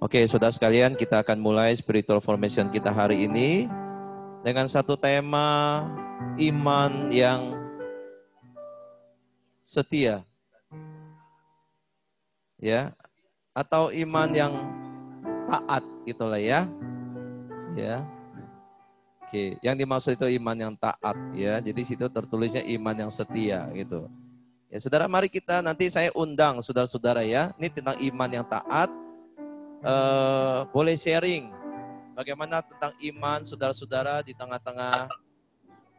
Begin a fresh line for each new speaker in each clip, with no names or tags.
Oke, saudara sekalian, kita akan mulai spiritual formation kita hari ini dengan satu tema iman yang setia, ya, atau iman yang taat, gitulah ya. Oke, yang dimaksud itu iman yang taat, ya. Jadi situ tertulisnya iman yang setia, gitu. Ya, saudara, mari kita nanti saya undang saudara-saudara ya. Ini tentang iman yang taat. Boleh sharing bagaimana tentang iman saudara-saudara di tengah-tengah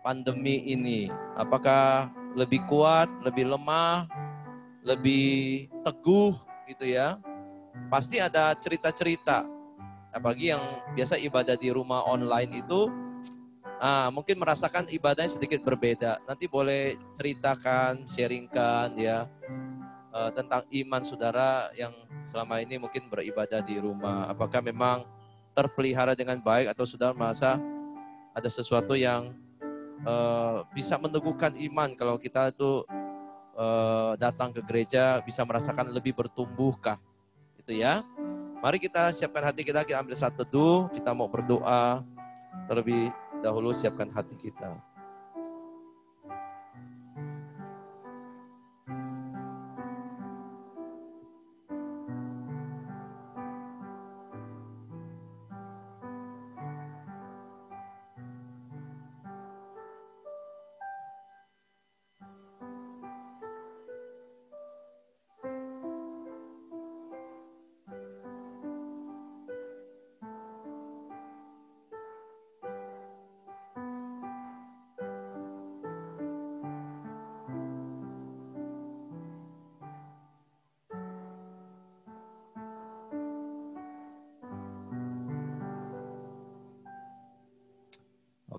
pandemi ini. Apakah lebih kuat, lebih lemah, lebih teguh gitu ya. Pasti ada cerita-cerita. Apalagi yang biasa ibadah di rumah online itu, mungkin merasakan ibadahnya sedikit berbeda. Nanti boleh ceritakan, sharingkan ya. Tentang iman saudara yang selama ini mungkin beribadah di rumah. Apakah memang terpelihara dengan baik atau saudara merasa ada sesuatu yang bisa meneguhkan iman kalau kita itu datang ke gereja bisa merasakan lebih bertumbuhkah? Itu ya. Mari kita siapkan hati kita ambil saat teduh, kita mau berdoa terlebih dahulu, siapkan hati kita.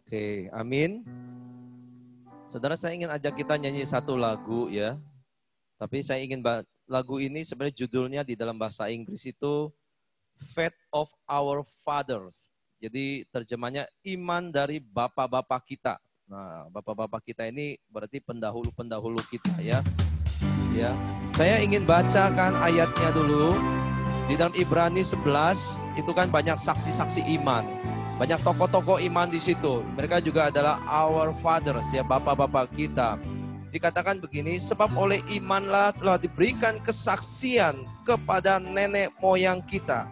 Oke, amin. Saudara, saya ingin ajak kita nyanyi satu lagu ya. Tapi saya ingin lagu ini sebenarnya judulnya di dalam bahasa Inggris itu Faith of Our Fathers. Jadi terjemahnya iman dari bapak-bapak kita. Nah, bapak-bapak kita ini berarti pendahulu-pendahulu kita ya. Ya. Saya ingin bacakan ayatnya dulu. Di dalam Ibrani 11 itu kan banyak saksi-saksi iman. Banyak tokoh-tokoh iman di situ. Mereka juga adalah our fathers, ya, bapak-bapak kita. Dikatakan begini, sebab oleh imanlah telah diberikan kesaksian kepada nenek moyang kita.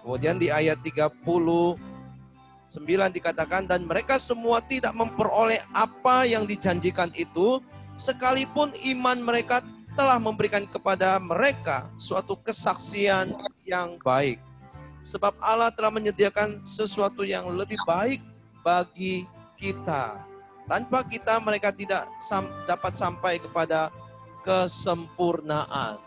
Kemudian di ayat 39 dikatakan, dan mereka semua tidak memperoleh apa yang dijanjikan itu, sekalipun iman mereka telah memberikan kepada mereka suatu kesaksian yang baik. Sebab Allah telah menyediakan sesuatu yang lebih baik bagi kita. Tanpa kita mereka tidak dapat sampai kepada kesempurnaan.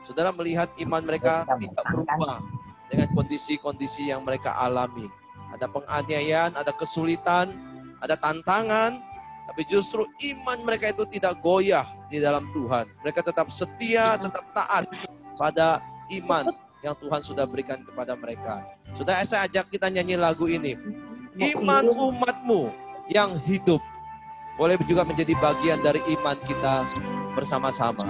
Saudara melihat iman mereka tidak berubah dengan kondisi-kondisi yang mereka alami. Ada penganiayaan, ada kesulitan, ada tantangan, tapi justru iman mereka itu tidak goyah di dalam Tuhan. Mereka tetap setia, tetap taat pada iman yang Tuhan sudah berikan kepada mereka. Sudah, saya ajak kita nyanyi lagu ini. Iman umatmu yang hidup. Boleh juga menjadi bagian dari iman kita bersama-sama.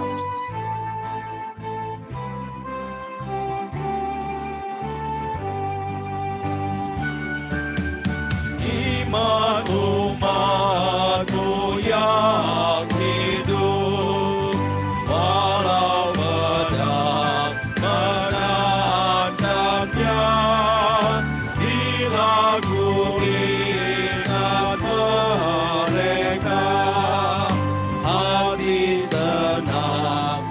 Iman umatmu yang hidup, walau pedang mengancamnya, di lagu ingat mereka, hati senang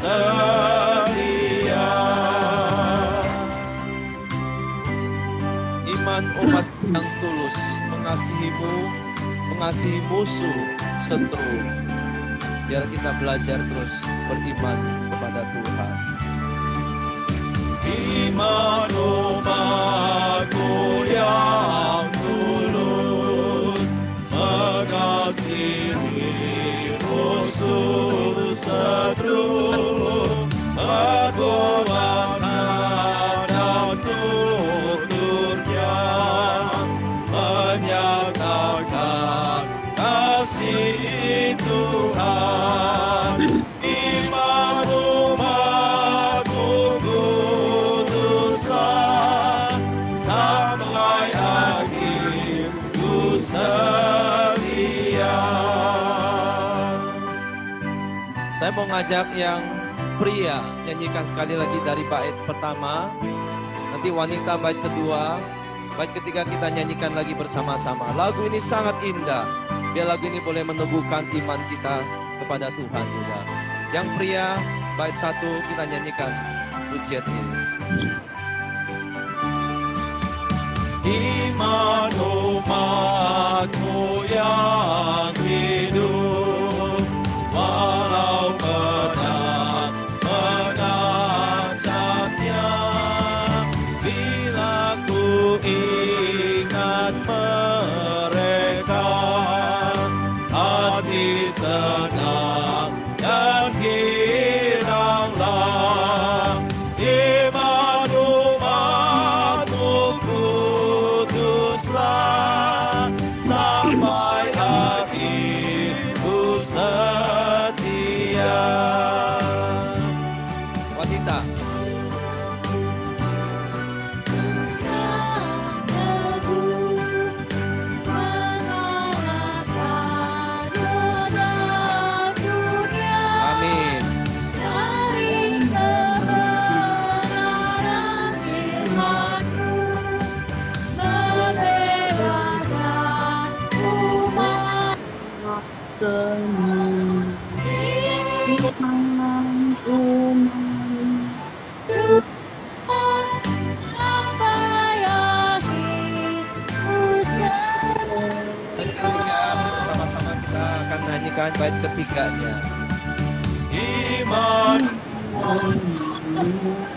setia.
Iman umat yang tulus mengasihimu, mengasihi musuh, setru. Biar kita belajar terus beriman kepada Tuhan.
Iman umatku yang tulus mengasihi musuh setru, berbuat dan tuturnya, menyatakan kasih Tuhan. Iman umatku kuduslah sampai akhir ku setia.
Saya mau ngajak yang pria nyanyikan sekali lagi dari bait pertama, nanti wanita bait kedua, bait ketiga kita nyanyikan lagi bersama-sama. Lagu ini sangat indah, biar lagu ini boleh meneguhkan iman kita kepada Tuhan juga. Yang pria bait satu kita nyanyikan pujian ini.
Iman umatku yang hidup, walau pedang mengancamnya, bila ku ingat mereka, hati senang dan giranglah. Iman umatku kuduslah sampai akhir ku setia.
Wanita. Amin. Dan ketiga bersama-sama kita akan nyanyikan bait ketiganya.
Iman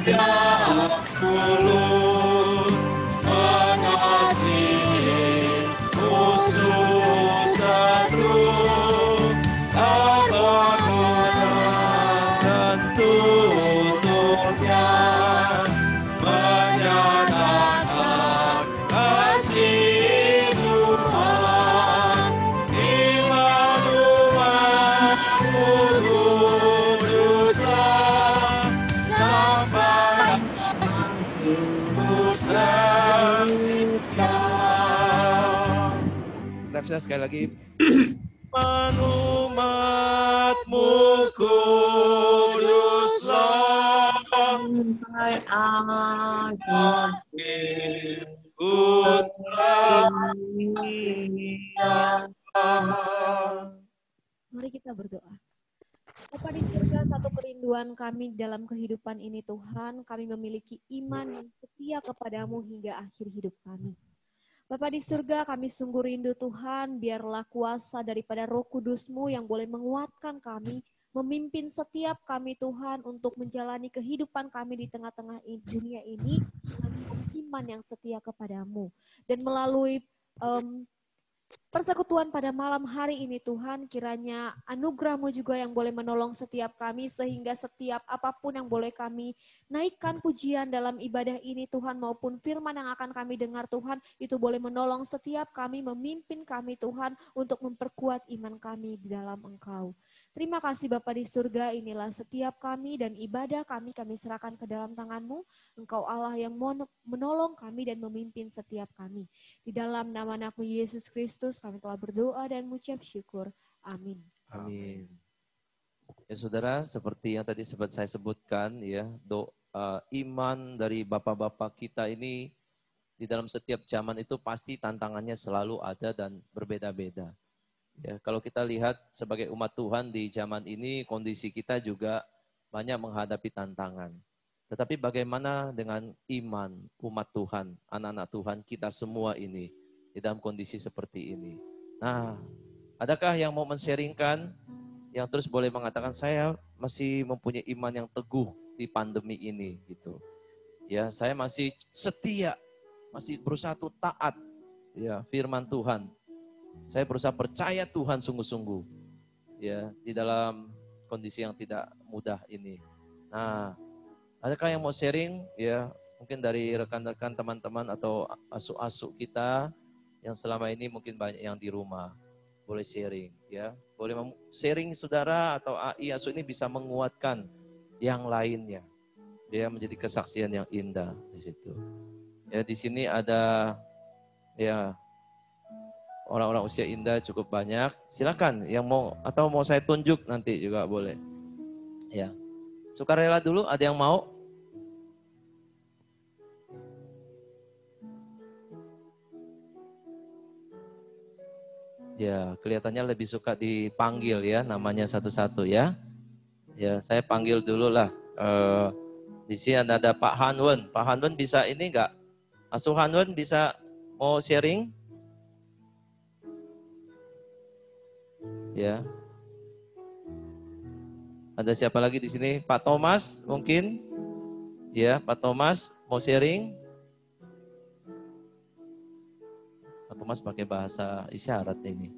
yang tulus mengasihi musuh setru, perbuatan dan tuturnya, menyatakan kasih Tuhan. Iman umatku kuduslah sampai akhir setia.
Refnya sekali lagi.
Iman umatmu kuduslah
sampai akhir
ku setia.
Mari kita berdoa. Bapa di surga, satu kerinduan kami dalam kehidupan ini Tuhan, kami memiliki iman yang setia kepadamu hingga akhir hidup kami. Bapa di surga, kami sungguh rindu Tuhan, biarlah kuasa daripada Roh Kudus-Mu yang boleh menguatkan kami, memimpin setiap kami Tuhan untuk menjalani kehidupan kami di tengah-tengah dunia ini dengan iman yang setia kepadamu. Dan melalui persekutuan pada malam hari ini Tuhan, kiranya anugerah-Mu juga yang boleh menolong setiap kami, sehingga setiap apapun yang boleh kami naikkan pujian dalam ibadah ini Tuhan, maupun firman yang akan kami dengar Tuhan, itu boleh menolong setiap kami, memimpin kami Tuhan, untuk memperkuat iman kami di dalam Engkau. Terima kasih Bapa di surga, inilah setiap kami dan ibadah kami serahkan ke dalam tangan-Mu. Engkau Allah yang menolong kami dan memimpin setiap kami. Di dalam nama anakmu Yesus Kristus kami telah berdoa dan mengucap syukur. Amin.
Amin. Ya saudara, seperti yang tadi sempat saya sebutkan ya, iman dari bapak-bapak kita ini di dalam setiap zaman itu pasti tantangannya selalu ada dan berbeda-beda. Ya, kalau kita lihat sebagai umat Tuhan di zaman ini, kondisi kita juga banyak menghadapi tantangan. Tetapi bagaimana dengan iman umat Tuhan, anak-anak Tuhan, kita semua ini di dalam kondisi seperti ini. Nah, adakah yang mau men-sharingkan, yang terus boleh mengatakan saya masih mempunyai iman yang teguh di pandemi ini gitu. Ya, saya masih setia, masih berusaha untuk taat ya firman Tuhan. Saya berusaha percaya Tuhan sungguh-sungguh ya di dalam kondisi yang tidak mudah ini. Nah, adakah yang mau sharing ya mungkin dari rekan-rekan teman-teman atau asuh-asuh kita yang selama ini mungkin banyak yang di rumah. Boleh sharing ya. Boleh sharing saudara atau AI asuh ini bisa menguatkan yang lainnya. Dia menjadi kesaksian yang indah di situ. Ya di sini ada ya orang-orang usia indah cukup banyak. Silakan yang mau atau mau saya tunjuk nanti juga boleh. Ya. Sukarela dulu ada yang mau? Ya, kelihatannya lebih suka dipanggil ya, namanya satu-satu ya. Ya, saya panggil dulu lah. Di sini ada Pak Hanwen. Pak Hanwen bisa ini enggak? Asuh Hanwen bisa mau sharing? Ya. Ada siapa lagi di sini? Pak Thomas mungkin? Ya, Pak Thomas mau sharing? Pak Thomas pakai bahasa isyarat ini.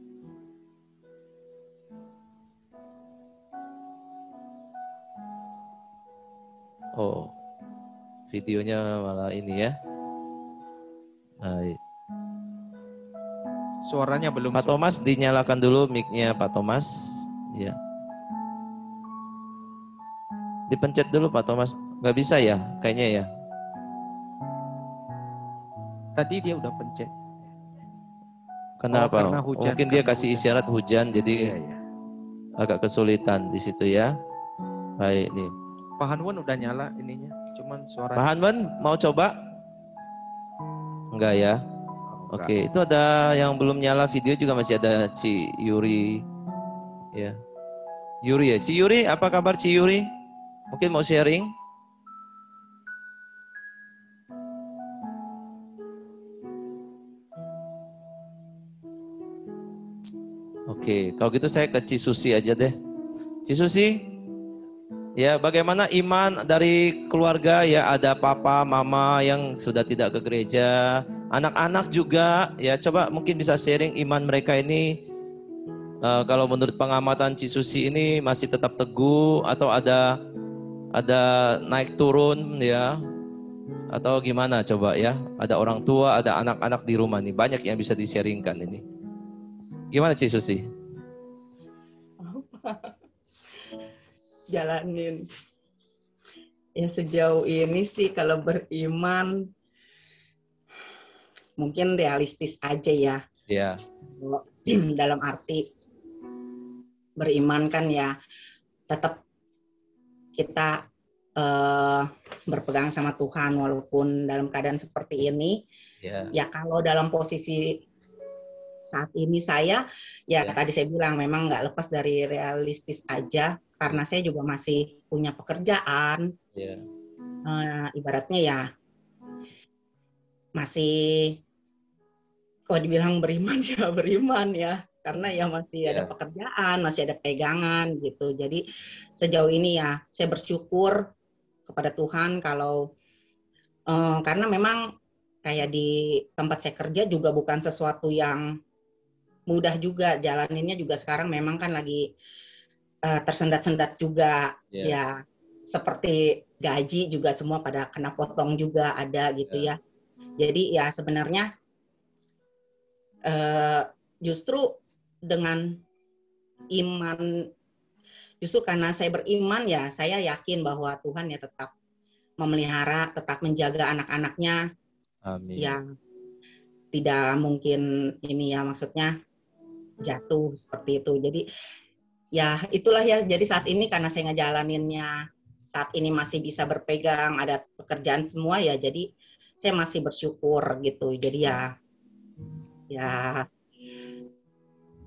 Oh, videonya malah ini ya. Baik.
Suaranya belum.
Pak Thomas dinyalakan dulu mic-nya Pak Thomas. Ya. Dipencet dulu Pak Thomas. Nggak bisa ya? Kayaknya ya.
Tadi dia udah pencet.
Kenapa?
Karena hujan,
mungkin dia
karena
kasih
hujan.
isyarat hujan jadi
Iya.
agak kesulitan di situ ya. Baik nih.
Pak Hanwan udah nyala ininya, cuman suara.
Pak Hanwan mau coba? Enggak ya? Oke, itu ada yang belum nyala video juga masih ada Ci Yuri. Ya. Yuri ya. Ci Yuri, apa kabar Ci Yuri? Mungkin mau sharing? Oke, kalau gitu saya ke Cisusi aja deh. Cisusi, ya bagaimana iman dari keluarga ya, ada papa, mama yang sudah tidak ke gereja, anak-anak juga ya, coba mungkin bisa sharing iman mereka ini. Kalau menurut pengamatan Cisusi ini masih tetap teguh atau ada naik turun ya, atau gimana coba ya? Ada orang tua, ada anak-anak di rumah nih, banyak yang bisa di-sharingkan ini. Gimana Cisusi?
Jalanin. Ya sejauh ini sih kalau beriman mungkin realistis aja ya.
Ya.
Dalam arti beriman kan ya tetap kita berpegang sama Tuhan walaupun dalam keadaan seperti ini.
Ya.
Ya kalau dalam posisi saat ini saya ya tadi saya bilang memang nggak lepas dari realistis aja karena saya juga masih punya pekerjaan.
Ya.
Ibaratnya ya masih kalau dibilang beriman ya beriman ya karena ya masih ada pekerjaan, masih ada pegangan gitu. Jadi sejauh ini ya saya bersyukur kepada Tuhan kalau karena memang kayak di tempat saya kerja juga bukan sesuatu yang mudah juga, jalaninnya juga sekarang memang kan lagi tersendat-sendat juga ya, seperti gaji juga semua pada kena potong juga ada gitu ya. Jadi ya sebenarnya justru dengan iman, justru karena saya beriman ya saya yakin bahwa Tuhan ya tetap memelihara, tetap menjaga anak-anaknya.
Amin.
Yang tidak mungkin ini ya maksudnya jatuh seperti itu. Jadi ya itulah ya. Jadi saat ini karena saya ngejalaninnya saat ini masih bisa berpegang, ada pekerjaan semua ya. Jadi saya masih bersyukur gitu. Jadi ya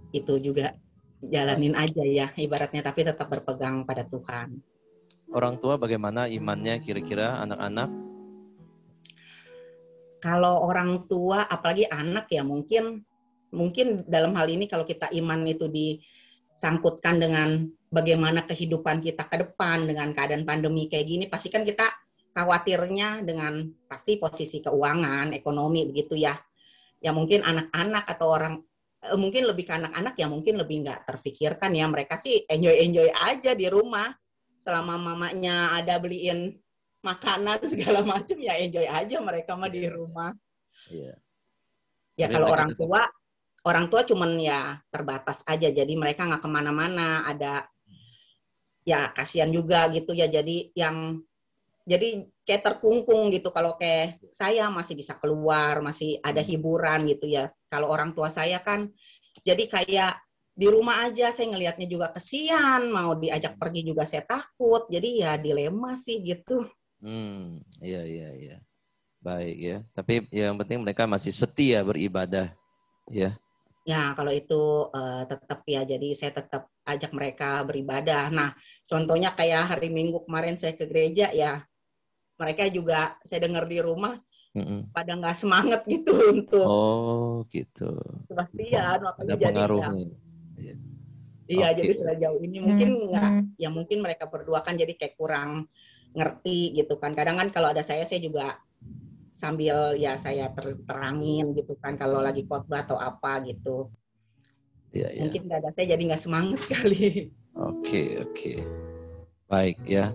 itu juga jalanin aja ya ibaratnya, tapi tetap berpegang pada Tuhan.
orang tua bagaimana imannya kira-kira anak-anak?
Kalau orang tua, apalagi anak ya mungkin dalam hal ini kalau kita iman itu disangkutkan dengan bagaimana kehidupan kita ke depan dengan keadaan pandemi kayak gini, pasti kan kita khawatirnya dengan pasti posisi keuangan, ekonomi begitu ya. Ya mungkin anak-anak atau mungkin lebih ke anak-anak ya mungkin lebih nggak terfikirkan ya, mereka sih enjoy aja di rumah selama mamanya ada beliin makanan segala macam ya enjoy aja mereka mah di rumah.
Iya.
Ya
Tapi
kalau
mereka
orang tua cuman ya terbatas aja, jadi mereka nggak kemana-mana, ada ya kasihan juga gitu ya, jadi kayak terkungkung gitu. Kalau kayak saya masih bisa keluar, masih ada hiburan gitu ya. Kalau orang tua saya kan jadi kayak di rumah aja, saya ngelihatnya juga kesian, mau diajak pergi juga saya takut. Jadi ya dilema sih gitu.
Iya. Baik ya. Tapi yang penting mereka masih setia beribadah, ya.
Ya kalau itu tetap ya, jadi saya tetap ajak mereka beribadah. Nah contohnya kayak hari Minggu kemarin saya ke gereja ya, mereka juga saya dengar di rumah pada nggak semangat gitu untuk
gitu.
kebaktian,
Ada
makanya jadi
pengaruhnya.
ya, iya
Oke.
jadi sejauh ini mungkin nggak, ya mungkin mereka berdua kan jadi kayak kurang ngerti gitu kan. Kadang kan kalau ada saya juga sambil ya saya terangin gitu kan kalau lagi khotbah atau apa gitu.
Iya.
Mungkin nggak ada saya jadi nggak semangat kali.
Oke. Baik ya.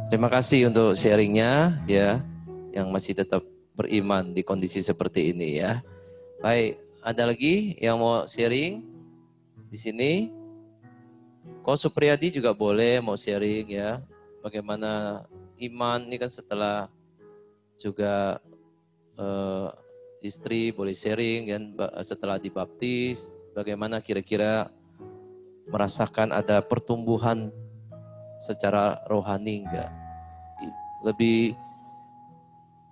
Terima kasih untuk sharingnya ya, yang masih tetap beriman di kondisi seperti ini ya. Baik, ada lagi yang mau sharing di sini? Ko Supriyadi juga boleh mau sharing ya. Bagaimana iman ini kan setelah juga istri boleh sharing kan setelah dibaptis, bagaimana kira-kira merasakan ada pertumbuhan secara rohani enggak? Lebih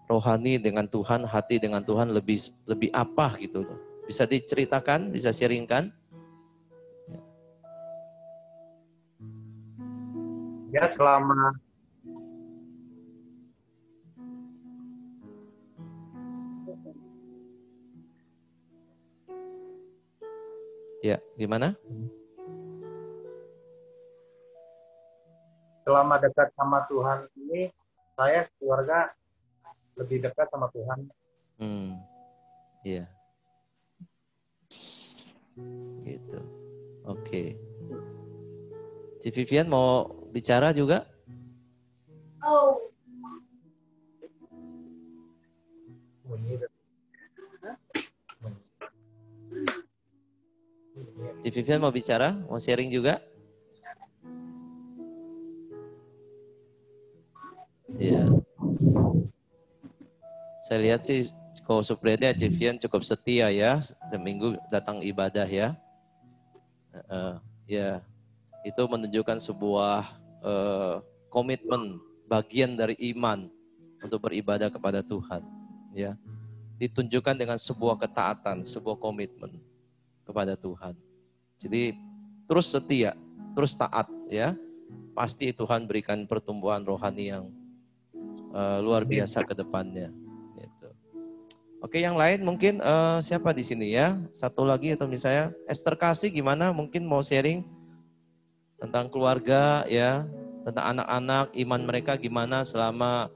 rohani dengan Tuhan, hati dengan Tuhan lebih apa gitu? Bisa diceritakan, bisa sharingkan?
Ya selama
Ya, gimana?
selama dekat sama Tuhan ini, saya keluarga lebih dekat sama Tuhan.
Iya. Gitu. Oke. Ci Vivian mau bicara juga? Ci Vivian mau bicara? Mau sharing juga? Iya. Saya lihat sih Ko Supriyadi Ci Vivian cukup setia ya, setiap minggu datang ibadah ya. Ya, itu menunjukkan sebuah komitmen, bagian dari iman untuk beribadah kepada Tuhan. Ya, ditunjukkan dengan sebuah ketaatan, sebuah komitmen kepada Tuhan. Jadi terus setia, terus taat ya. Pasti Tuhan berikan pertumbuhan rohani yang luar biasa ke depannya. Gitu. Oke, yang lain mungkin siapa di sini ya? Satu lagi atau misalnya Esther Kasih gimana? Mungkin mau sharing tentang keluarga ya, tentang anak-anak, iman mereka gimana selama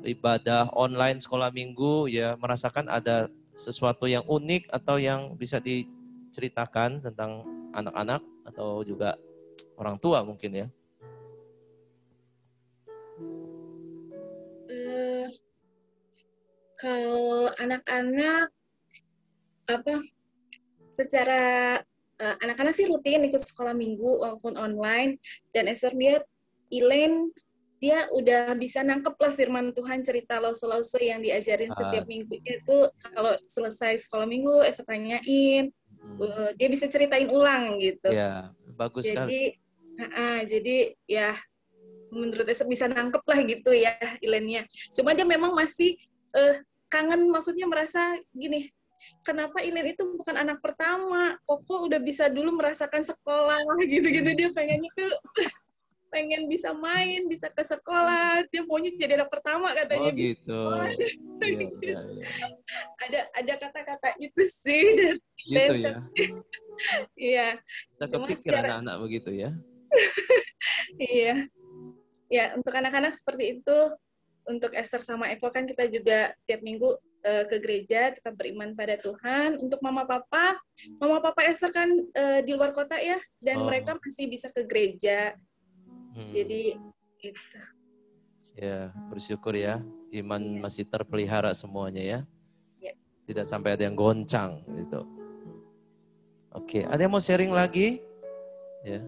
ibadah online sekolah minggu ya, merasakan ada sesuatu yang unik atau yang bisa diceritakan tentang anak-anak atau juga orang tua mungkin ya.
Kalau anak-anak secara anak-anak sih rutin ikut sekolah minggu walaupun online, dan Esther lihat Elaine dia udah bisa nangkep lah firman Tuhan, cerita lause-lause yang diajarin setiap minggu itu. Kalau selesai sekolah minggu Esther tanyain, dia bisa ceritain ulang gitu.
Ya, bagus sekali.
Jadi ya menurut Esther bisa nangkep lah gitu ya Elaine-nya. Cuma dia memang masih kangen, maksudnya merasa gini, kenapa Elaine itu bukan anak pertama? Koko udah bisa dulu merasakan sekolah gitu-gitu, dia pengennya tuh pengen bisa main, bisa ke sekolah. Dia maunya jadi anak pertama katanya.
Oh gitu. Iya.
Ada kata-kata itu sih.
Gitu ya.
Iya.
Saya kepikir anak-anak begitu ya.
Iya. Ya, untuk anak-anak seperti itu. Untuk Esther sama Eko kan kita juga tiap minggu ke gereja, kita beriman pada Tuhan. Untuk mama papa Esther kan di luar kota ya, dan mereka masih bisa ke gereja. Jadi itu.
Ya, bersyukur ya, iman masih terpelihara semuanya ya. Tidak sampai ada yang goncang gitu. Oke, ada yang mau sharing lagi? Ya.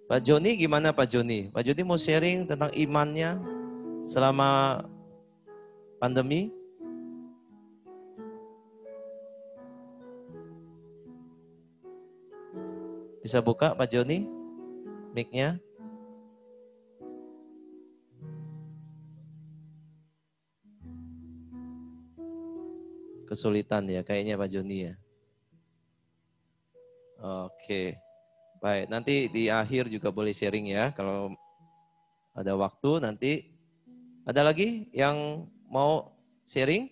Pak Joni gimana Pak Joni? Pak Joni mau sharing tentang imannya selama pandemi? Bisa buka Pak Joni mic-nya? Kesulitan ya kayaknya Pak Joni ya. Oke. Baik, nanti di akhir juga boleh sharing ya kalau ada waktu nanti. Ada lagi yang mau sharing?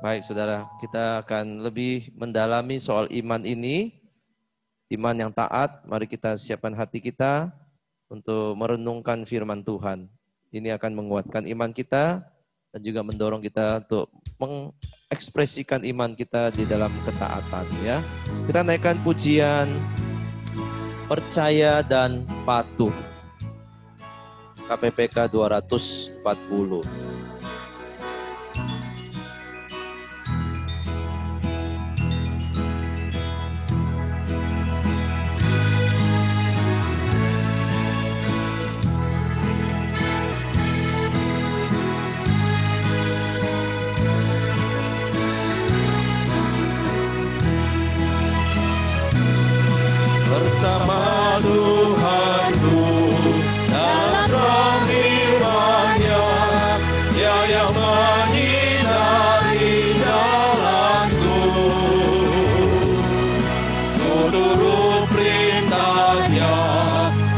Baik, saudara, kita akan lebih mendalami soal iman ini. Iman yang taat, mari kita siapkan hati kita untuk merenungkan firman Tuhan. Ini akan menguatkan iman kita dan juga mendorong kita untuk mengekspresikan iman kita di dalam ketaatan ya. Kita naikkan pujian percaya dan patuh. KPPK 240.
Bersama Tuhanku dalam terang firman-Nya, Dia yang menyinari jalanku. Ku turut perintah-Nya,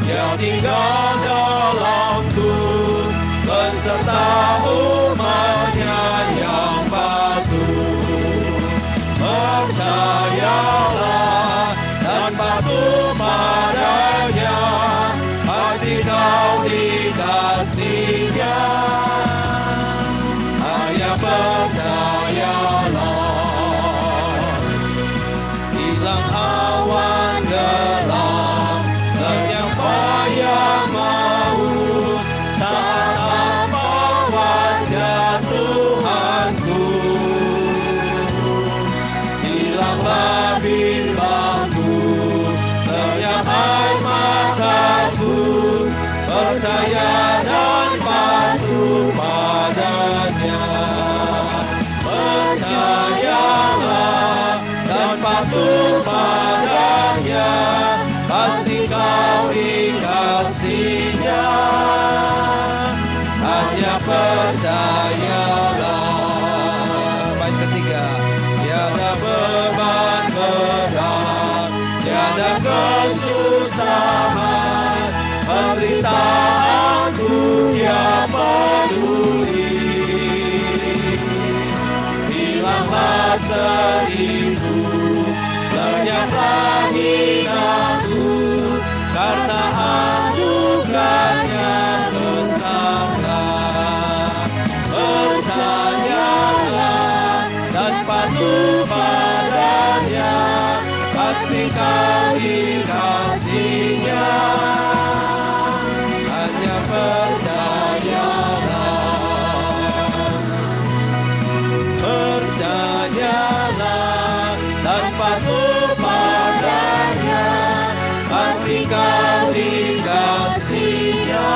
Dia tinggal dalamku, beserta umat-Nya yang patuh. Percayalah dan patuh padanya, pasti kau dikasihinya. Hanya percayalah. Hilang awan gelap, lenyap bayang maut, saat nampak wajah Tuhanku. Hilanglah bimbangku, lenyap air mataku, percaya dan patuh padanya. Percayalah dan patuh padanya, pasti kau dikasihinya. Hanya percayalah. Baik ketiga. Tiada beban berat, tiada kesusahan, penderitaanku Dia peduli. Hilanglah sedihku, lenyaplah hinaku, karena anugerah-Nya besarlah. Percayalah dan patuh padanya, pasti kau dikasihinya. Hanya percayalah. Percayalah dan patuh padanya, pasti kau dikasihinya.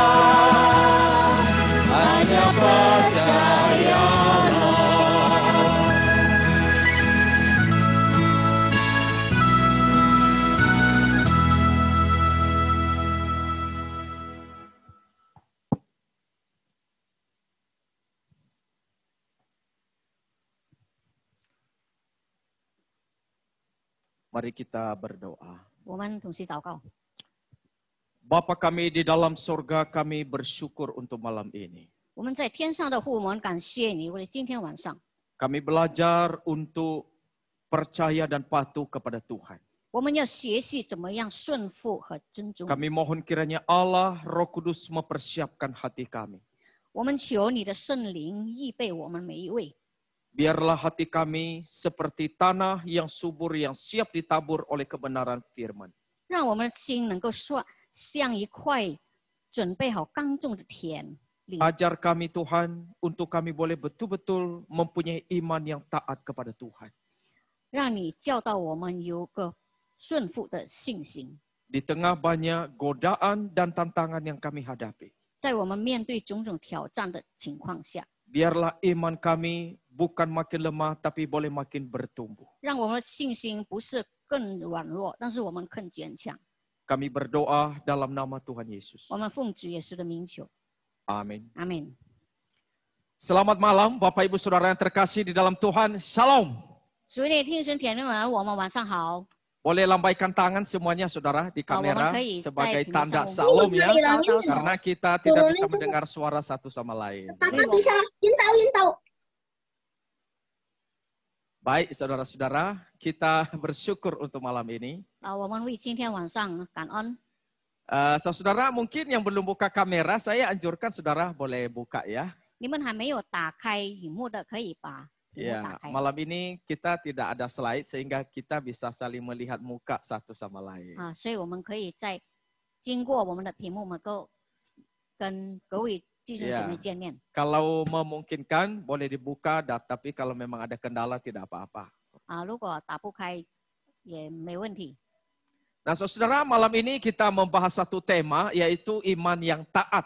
Hanya percayalah.
Mari kita berdoa.
我们同时祷告。
Bapa kami di dalam surga, kami bersyukur untuk malam ini.
我们在天上的父，我们感谢你，为了今天晚上，
Kami belajar untuk percaya dan patuh kepada Tuhan.
我们要学习怎么样顺服和尊重。
Kami mohon kiranya Allah, Roh Kudus mempersiapkan hati kami.
我们求你的圣灵预备我们每一位，
Biarlah hati kami seperti tanah yang subur yang siap ditabur oleh kebenaran firman.
让我们的心能够像一块准备好耕种的田里。
Ajar kami Tuhan untuk kami boleh betul-betul mempunyai iman yang taat kepada Tuhan.
让你教导我们有个顺服的信心，
Di tengah banyak godaan dan tantangan yang kami hadapi.
在我们面对种种挑战的情况下，
Biarlah iman kami bukan makin lemah tapi boleh makin bertumbuh.
让我们的信心不是更软弱，但是我们更坚强。
Kami berdoa dalam nama Tuhan Yesus.
我们奉主耶稣的名求，
Amin.
阿门。
Selamat malam Bapak Ibu Saudara yang terkasih di dalam Tuhan. Shalom.
属灵的听神甜人们，我们晚上好。
Boleh lambaikan tangan semuanya Saudara di kamera
Wawankei,
sebagai
Cai
tanda
Pinasau.
salam ya.
早早
Karena kita tidak bisa mendengar suara satu sama lain.
Kakak bisa Yun tahu.
Baik saudara-saudara, kita bersyukur untuk malam ini.
我们为今天晚上感恩。
Saudara mungkin yang belum buka kamera, saya anjurkan saudara boleh buka ya.
你们还没有打开荧幕的，可以把屏幕打
Ya,
开。
malam ini kita tidak ada slide sehingga kita bisa saling melihat muka satu sama lain.
所以我们可以在经过我们的屏幕，能够跟各位弟兄姐妹见面。
Kalau memungkinkan boleh dibuka, tapi kalau memang ada kendala tidak apa-apa.
如果打不开也没问题。
Nah saudara, malam ini kita membahas satu tema yaitu iman yang taat.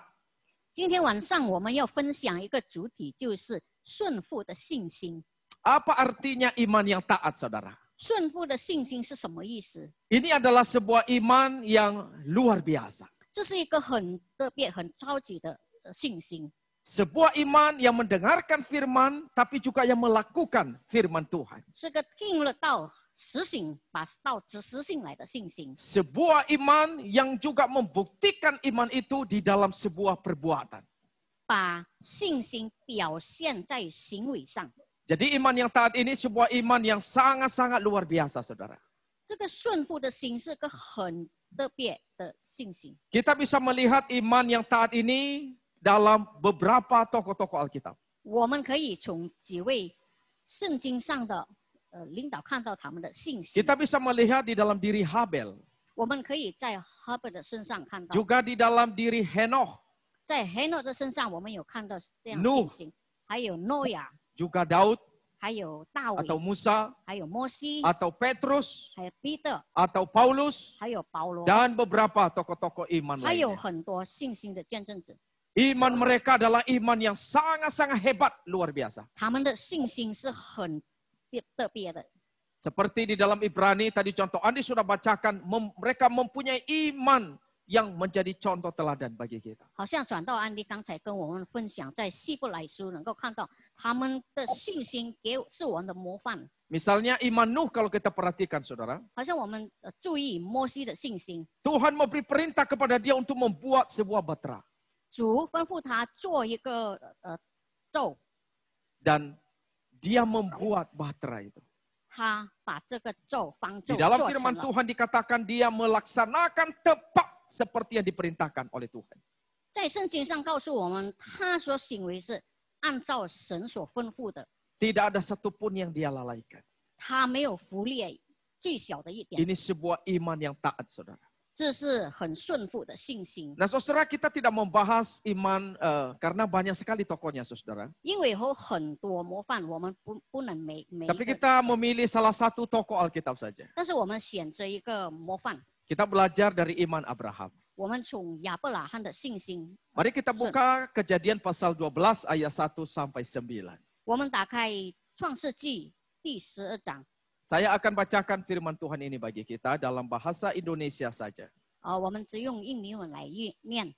今天晚上我们要分享一个主题，就是顺服的信心。
Apa artinya iman yang taat saudara?
顺服的信心是什么意思？
Ini adalah sebuah iman yang luar biasa.
这是一个很特别、很超级的信心。
Sebuah iman yang mendengarkan firman, tapi juga yang melakukan firman Tuhan.
是个听了道、实行、把道实行来的信心。
Sebuah iman yang juga membuktikan iman itu di dalam sebuah perbuatan.
把信心表现在行为上。
Jadi iman yang taat ini sebuah iman yang sangat-sangat luar biasa, saudara.
这个顺服的心是个很特别的信心。
Kita bisa melihat iman yang taat ini dalam beberapa tokoh-tokoh Alkitab.
我们可以从几位圣经上的领导看到他们的信心。
Kita bisa melihat di dalam diri Habel,
我们可以在哈贝的身上看到，
juga di dalam diri Henoch,
在黑诺的身上我们有看到这样
Nuh
信心，还有诺亚，
juga Daud
还有大卫，
atau Musa
还有摩西，
atau Petrus
还有彼得，
atau Paulus
还有保罗，
dan beberapa tokoh-tokoh iman
还有
lainnya.
很多信心的见证者。
Iman mereka adalah iman yang sangat-sangat hebat, luar biasa.
他们的信心是很特别的。
Seperti di dalam Ibrani tadi contoh Andi sudah bacakan, mereka mempunyai iman yang menjadi contoh teladan bagi kita.
好像转到安迪刚才跟我们分享，在希伯来书能够看到他们的信心是我们的模范。
Misalnya iman Nuh kalau kita perhatikan saudara.
好像我们注意摩西的信心，
Tuhan memberi perintah kepada dia untuk membuat sebuah batra.
主吩咐他做一个咒，
Dan dia membuat batra itu.
他把这个方咒
Di dalam
做成
firman
了。
Tuhan dikatakan dia melaksanakan tepat seperti yang diperintahkan oleh Tuhan.
在圣经上告诉我们，他所行为是按照神所吩咐的，
Tidak ada satupun yang dia lalaikan.
他没有忽略最小的一点，
Ini sebuah iman yang taat saudara.
这是很顺服的信心。
Nah saudara kita tidak membahas iman karena banyak sekali tokohnya saudara.
因为有很多模范，我们不能每一
Tapi
个，
kita memilih salah satu tokoh Alkitab saja.
但是我们选择一个模范，
Kita belajar dari iman Abraham.
我们从亚伯拉罕的信心，
Mari kita buka Kejadian pasal 12 ayat 1 sampai 9.
我们打开创世纪第12章。
Saya akan bacakan firman Tuhan ini bagi kita dalam bahasa Indonesia saja.
我们只用印尼文来念。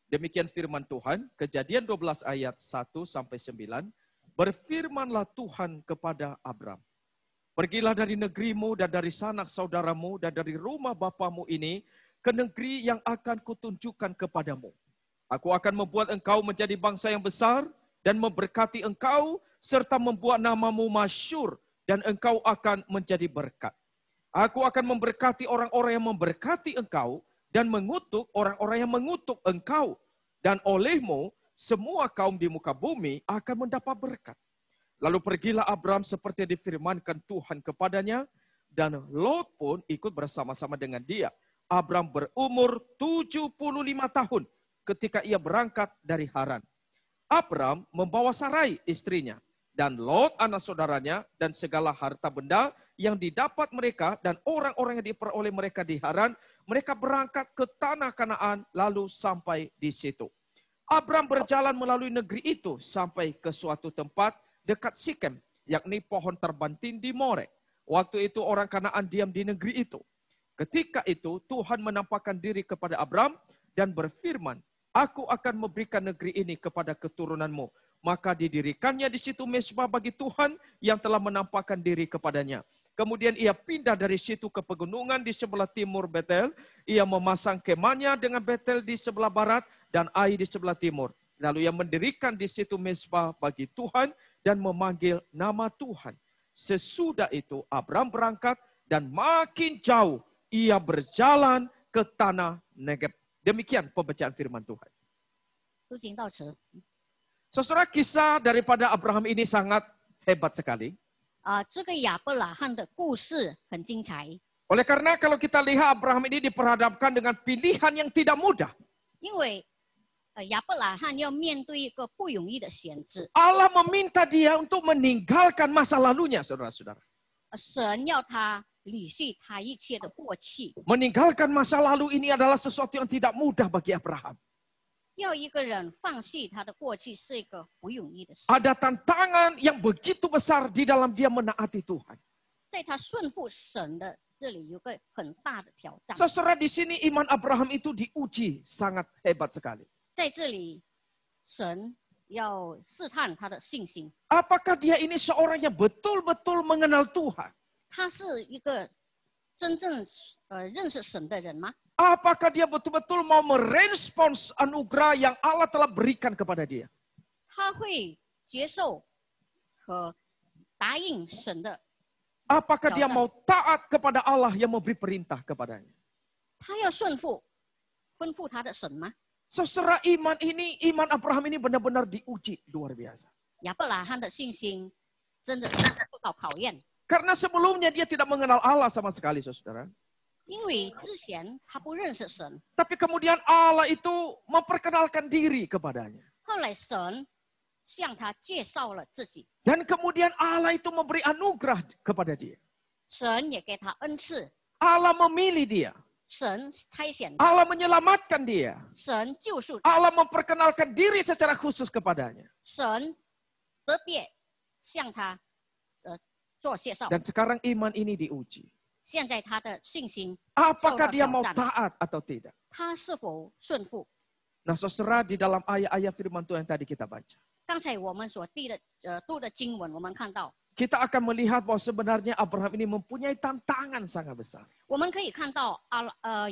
Demikian firman Tuhan, Kejadian 12 ayat 1 sampai 9. Berfirmanlah Tuhan kepada Abram. Pergilah dari negerimu dan dari sanak saudaramu dan dari rumah bapamu ini ke negeri yang akan kutunjukkan kepadamu. Aku akan membuat engkau menjadi bangsa yang besar dan memberkati engkau serta membuat namamu masyhur dan engkau akan menjadi berkat. Aku akan memberkati orang-orang yang memberkati engkau dan mengutuk orang-orang yang mengutuk engkau. Dan olehmu semua kaum di muka bumi akan mendapat berkat. Lalu pergilah Abram seperti difirmankan Tuhan kepadanya, dan Lot pun ikut bersama-sama dengan dia. Abram berumur 75 tahun ketika ia berangkat dari Haran. Abram membawa Sarai istrinya, dan Lot anak saudaranya, dan segala harta benda yang didapat mereka, dan orang-orang yang diperoleh mereka di Haran. Mereka berangkat ke tanah Kanaan, lalu sampai di situ. Abram berjalan melalui negeri itu sampai ke suatu tempat dekat Sikem, yakni pohon terbantin di More. Waktu itu orang Kanaan diam di negeri itu. Ketika itu Tuhan menampakkan diri kepada Abram dan berfirman, aku akan memberikan negeri ini kepada keturunanmu. Maka didirikannya di situ mezbah bagi Tuhan yang telah menampakkan diri kepadanya. Kemudian ia pindah dari situ ke pegunungan di sebelah timur Betel. Ia memasang kemahnya dengan Betel di sebelah barat dan Ai di sebelah timur. Lalu ia mendirikan di situ mezbah bagi Tuhan dan memanggil nama Tuhan. Sesudah itu Abram berangkat dan makin jauh ia berjalan ke tanah Negeb. Demikian pembacaan firman Tuhan. Saudara, kisah daripada Abraham ini sangat hebat sekali.
这个亚伯拉罕的故事很精彩。
Oleh karena kalau kita lihat Abraham ini diperhadapkan dengan pilihan yang tidak mudah.
因为亚伯拉罕要面对一个不容易的选择。
Allah meminta dia untuk meninggalkan masa lalunya, saudara-saudara.
神要他履行他一切的过去。
Meninggalkan masa lalu ini adalah sesuatu yang tidak mudah bagi Abraham.
要一个人放弃他的过去是一个不容易的事。
Ada tantangan yang begitu besar di dalam dia menaati Tuhan.
在他顺服神的这里有个很大的挑战。
Saudara, di sini iman Abraham itu diuji sangat hebat sekali.
在这里，神要试探他的信心。
Apakah dia ini seorang yang betul-betul mengenal Tuhan?
他是一个真正认识神的人吗？
Apakah dia betul-betul mau merespons anugerah yang Allah telah berikan kepada dia?
他会接受和答应神的。
Apakah dia mau taat kepada Allah yang memberi perintah kepadanya?
他要顺服吩咐他的神吗？
Saudara, iman Abraham ini benar-benar diuji luar biasa.
亚伯拉罕的信心真的是受到考验，
Karena sebelumnya dia tidak mengenal Allah sama sekali, saudara.
因为之前他不认识神，
Tapi kemudian Allah itu memperkenalkan diri kepadanya.
后来神向他介绍了自己，
Dan kemudian Allah itu memberi anugerah kepada dia.
神也给他恩赐，
Allah memilih dia.
神差遣他，
Allah menyelamatkan dia.
神救赎他，
Allah memperkenalkan diri secara khusus kepadanya.
神特别向他做介绍。
Dan sekarang iman ini diuji.
现在他的信心
Apakah
受到
dia
挑
mau
战，
taat atau tidak?
他是否顺服？
Nah, saudara, di dalam ayat-ayat firman Tuhan yang tadi kita baca,
刚才我们所读的经文，我们看到，
kita akan melihat bahwa sebenarnya Abraham ini mempunyai tantangan sangat besar.
我们可以看到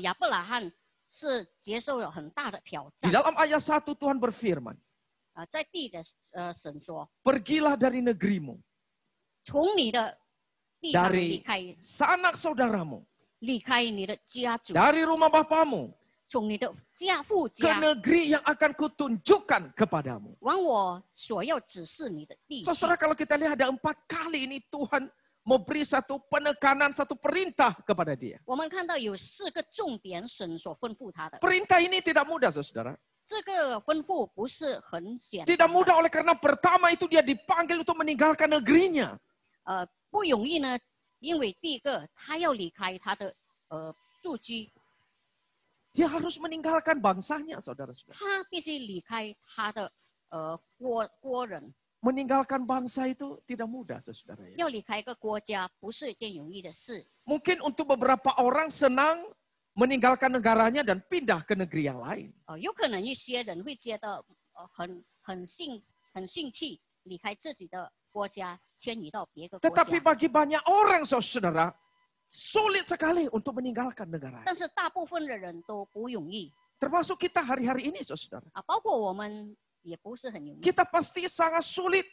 亚伯拉罕是接受了很大的挑
Di
战。
dalam ayat 1 Tuhan berfirman,
在地的神说，
pergilah dari negerimu,
从你的地方
dari
离开，
sanak saudaramu,
离开你的家族，
dari rumah bapamu,
从你的父
ke
家，
negeri yang akan kutunjukkan kepadamu.
往我所要指示你的地去。
Saudara, kalau kita lihat ada 4 kali ini Tuhan memberi satu penekanan, satu perintah kepada dia.
我们看到有4个重点，神所吩咐他的。
Perintah ini tidak mudah, saudara.
这个吩咐不是很简单
Tidak
的，
mudah oleh karena pertama itu dia dipanggil untuk meninggalkan negerinya.
不容易呢，因为第一个他要离开他的住居，
Dia harus meninggalkan bangsanya, saudara-saudara.
他必须离开他的国人，
Meninggalkan bangsa itu tidak mudah, saudara.
要离开一个国家不是一件容易的事。
Mungkin untuk beberapa orang senang meninggalkan negaranya dan pindah ke negeri yang lain.
有可能一些人会觉得很兴趣，离开自己的国家迁移到别个国
Tetapi
家。
bagi banyak orang, saudara, sulit sekali untuk meninggalkan negara.
但是大部分的人都不容易
Termasuk kita hari-hari ini, saudara.
啊，包括我们也不是很容易。
Kita pasti sangat sulit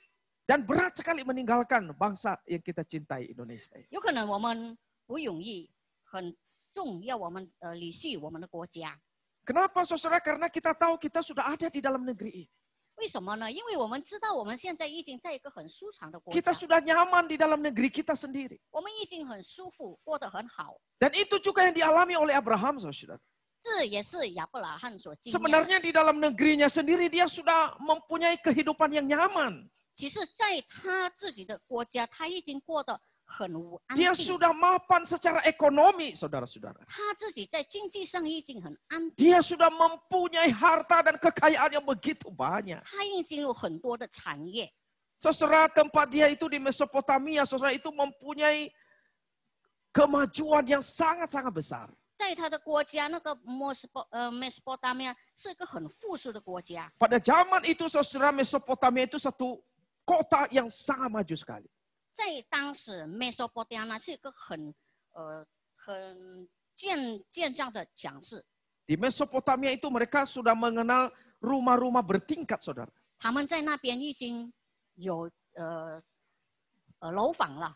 dan berat sekali meninggalkan bangsa yang kita cintai, Indonesia.
有可能我们不容易，很重要我们离弃我们的国家。
Kenapa, saudara? Karena kita tahu kita sudah ada di dalam negeri ini.
为什么呢？因为我们知道我们现在已经在一个很舒畅的国
Kita
家，
sudah nyaman di dalam negeri kita sendiri.
我们已经很舒服，过得很好。
Dan itu juga yang dialami oleh Abraham, saudara.
这也是亚伯拉罕所经验的。
Sebenarnya di dalam negerinya sendiri dia sudah mempunyai kehidupan yang nyaman.
其实，在他自己的国家，他已经过得很安
Dia
定。
sudah mapan secara ekonomi, saudara-saudara.
他自己在经济上已经很安定，
Dia sudah mempunyai harta dan kekayaan yang begitu banyak.
他已经有很多的产业。
Saudara, tempat dia itu di Mesopotamia, saudara, itu mempunyai kemajuan yang sangat-sangat besar.
在他的国家，那个Mesopotamia 是一个很富庶的国家。
Pada zaman itu, saudara, Mesopotamia itu satu kota yang sangat maju sekali.
在当时，Mesopotamia 是一个很健壮的强势。
Di Mesopotamia itu mereka sudah mengenal rumah-rumah bertingkat, saudara.
他们在那边已经有楼房了。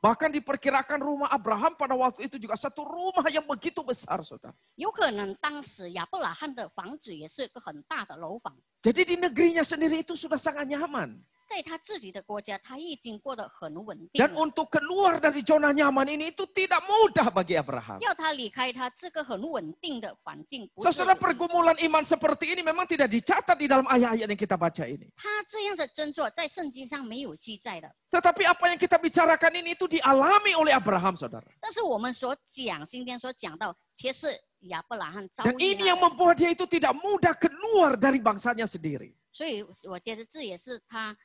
Bahkan diperkirakan rumah Abraham pada waktu itu juga satu rumah yang begitu besar, saudara.
有可能当时亚伯拉罕的房子也是一个很大的楼房。
Jadi di negerinya sendiri itu sudah sangat nyaman.
在他自己的国家，他已经过得很稳定
Dan
了。
untuk keluar dari zona nyaman ini itu tidak mudah bagi Abraham.
要他离开他这个很稳定的环境，不是
Saudara, pergumulan iman seperti ini memang tidak dicatat di dalam ayat-ayat yang kita baca ini.
他这样的症状在圣经上没有记载的。
Tetapi apa yang kita bicarakan ini itu dialami oleh Abraham, saudara.
但是我们所讲，今天所讲到，其实亚伯拉罕遭
Dan
遇
ini
了
yang membuat dia itu tidak mudah keluar dari bangsanya sendiri.
所以我觉得这也是他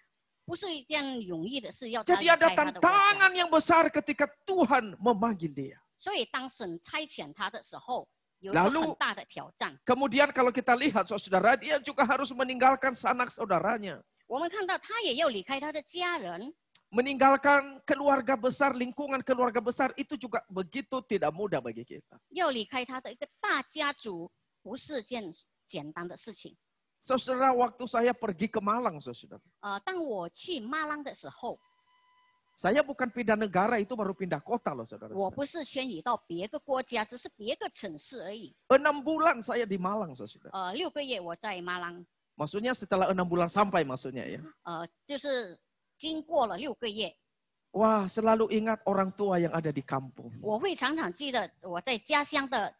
不是一件容易的事，要他
Jadi
离
ada
开他的国家。
tantangan yang besar ketika Tuhan memanggil dia.
所以当神差遣他的时候，有一
Lalu
个很大的挑战。
Kemudian kalau kita lihat, saudara, dia juga harus meninggalkan sanak saudaranya.
我们看到他也要离开他的家人，
Meninggalkan keluarga besar, lingkungan keluarga besar itu juga begitu tidak mudah bagi kita.
要离开他的一个大家族，不是件简单的事情。
Saudara, waktu saya pergi ke Malang, saudara.
当我去马朗的时候，
Saya bukan pindah negara, itu baru pindah kota loh, saudara.
我不是迁移到别个国家，只是别个城市而已。
6 bulan saya di Malang, saudara.
6个月我在马朗，
Maksudnya setelah 6 bulan sampai maksudnya ya.
就是经过了6个月，
Wah, selalu ingat orang tua yang ada di kampung.
我会常常记得我在家乡的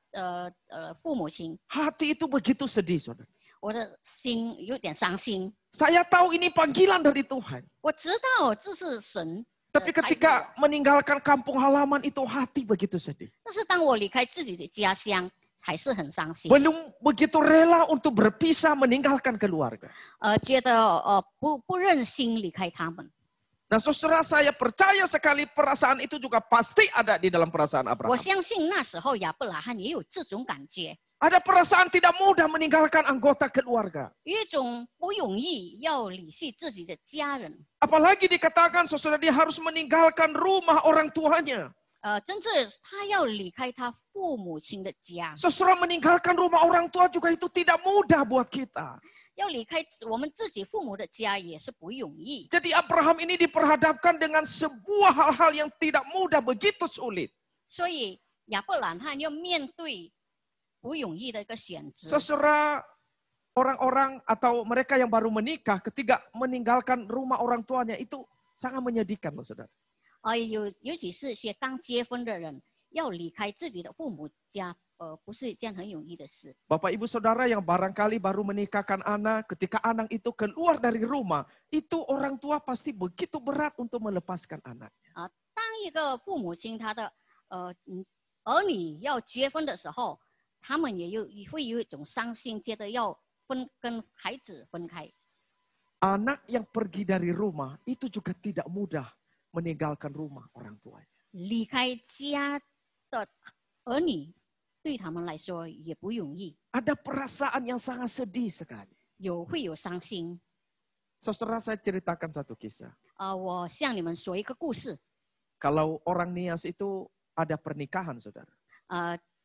父母亲，
Hati itu begitu sedih, saudara.
我的心有点伤心。
Saya tahu ini panggilan dari Tuhan.
我知道这是神，
Tapi ketika meninggalkan kampung halaman itu hati begitu sedih.
但是当我离开自己的家乡，还是很伤心。
Belum begitu rela untuk berpisah meninggalkan keluarga.
觉得不忍心离开他们。
Nah, saudara, saya percaya sekali perasaan itu juga pasti ada di dalam perasaan
我
Abraham.
相信那时候亚伯拉罕也有这种感觉，
Ada perasaan tidak mudah meninggalkan anggota keluarga.
有一种不容易要离弃自己的家人。
Apalagi dikatakan, saudara, dia harus meninggalkan rumah orang tuanya.
真正他要离开他父母亲的家，
Saudara, meninggalkan rumah orang tua juga itu tidak mudah buat kita.
要离开我们自己父母的家也是不容易。
Jadi Abraham ini diperhadapkan dengan sebuah hal-hal yang tidak mudah, begitu sulit.
所以亚伯兰罕要面对不容易的一个选择。
Saudara, orang-orang atau mereka yang baru menikah ketika meninggalkan rumah orang tuanya itu sangat menyedihkan loh, saudara.
尤其是些刚结婚的人，要离开自己的父母家，不是一件很容易的事。
Bapak Ibu Saudara yang barangkali baru menikahkan anak, ketika anak itu keluar dari rumah, itu orang tua pasti begitu berat untuk melepaskan anaknya.
当一个父母亲他的儿女要结婚的时候，他们也会有一种伤心，觉得要跟孩子分开。
Anak yang pergi dari rumah itu juga tidak mudah meninggalkan rumah orang tuanya.
离开家的儿女对他们来说也不容易，
Ada perasaan yang sangat sedih sekali.
会有伤心。
Saudara, saya ceritakan satu kisah.
我向你们说一个故事。
Kalau orang Nias itu ada pernikahan, saudara.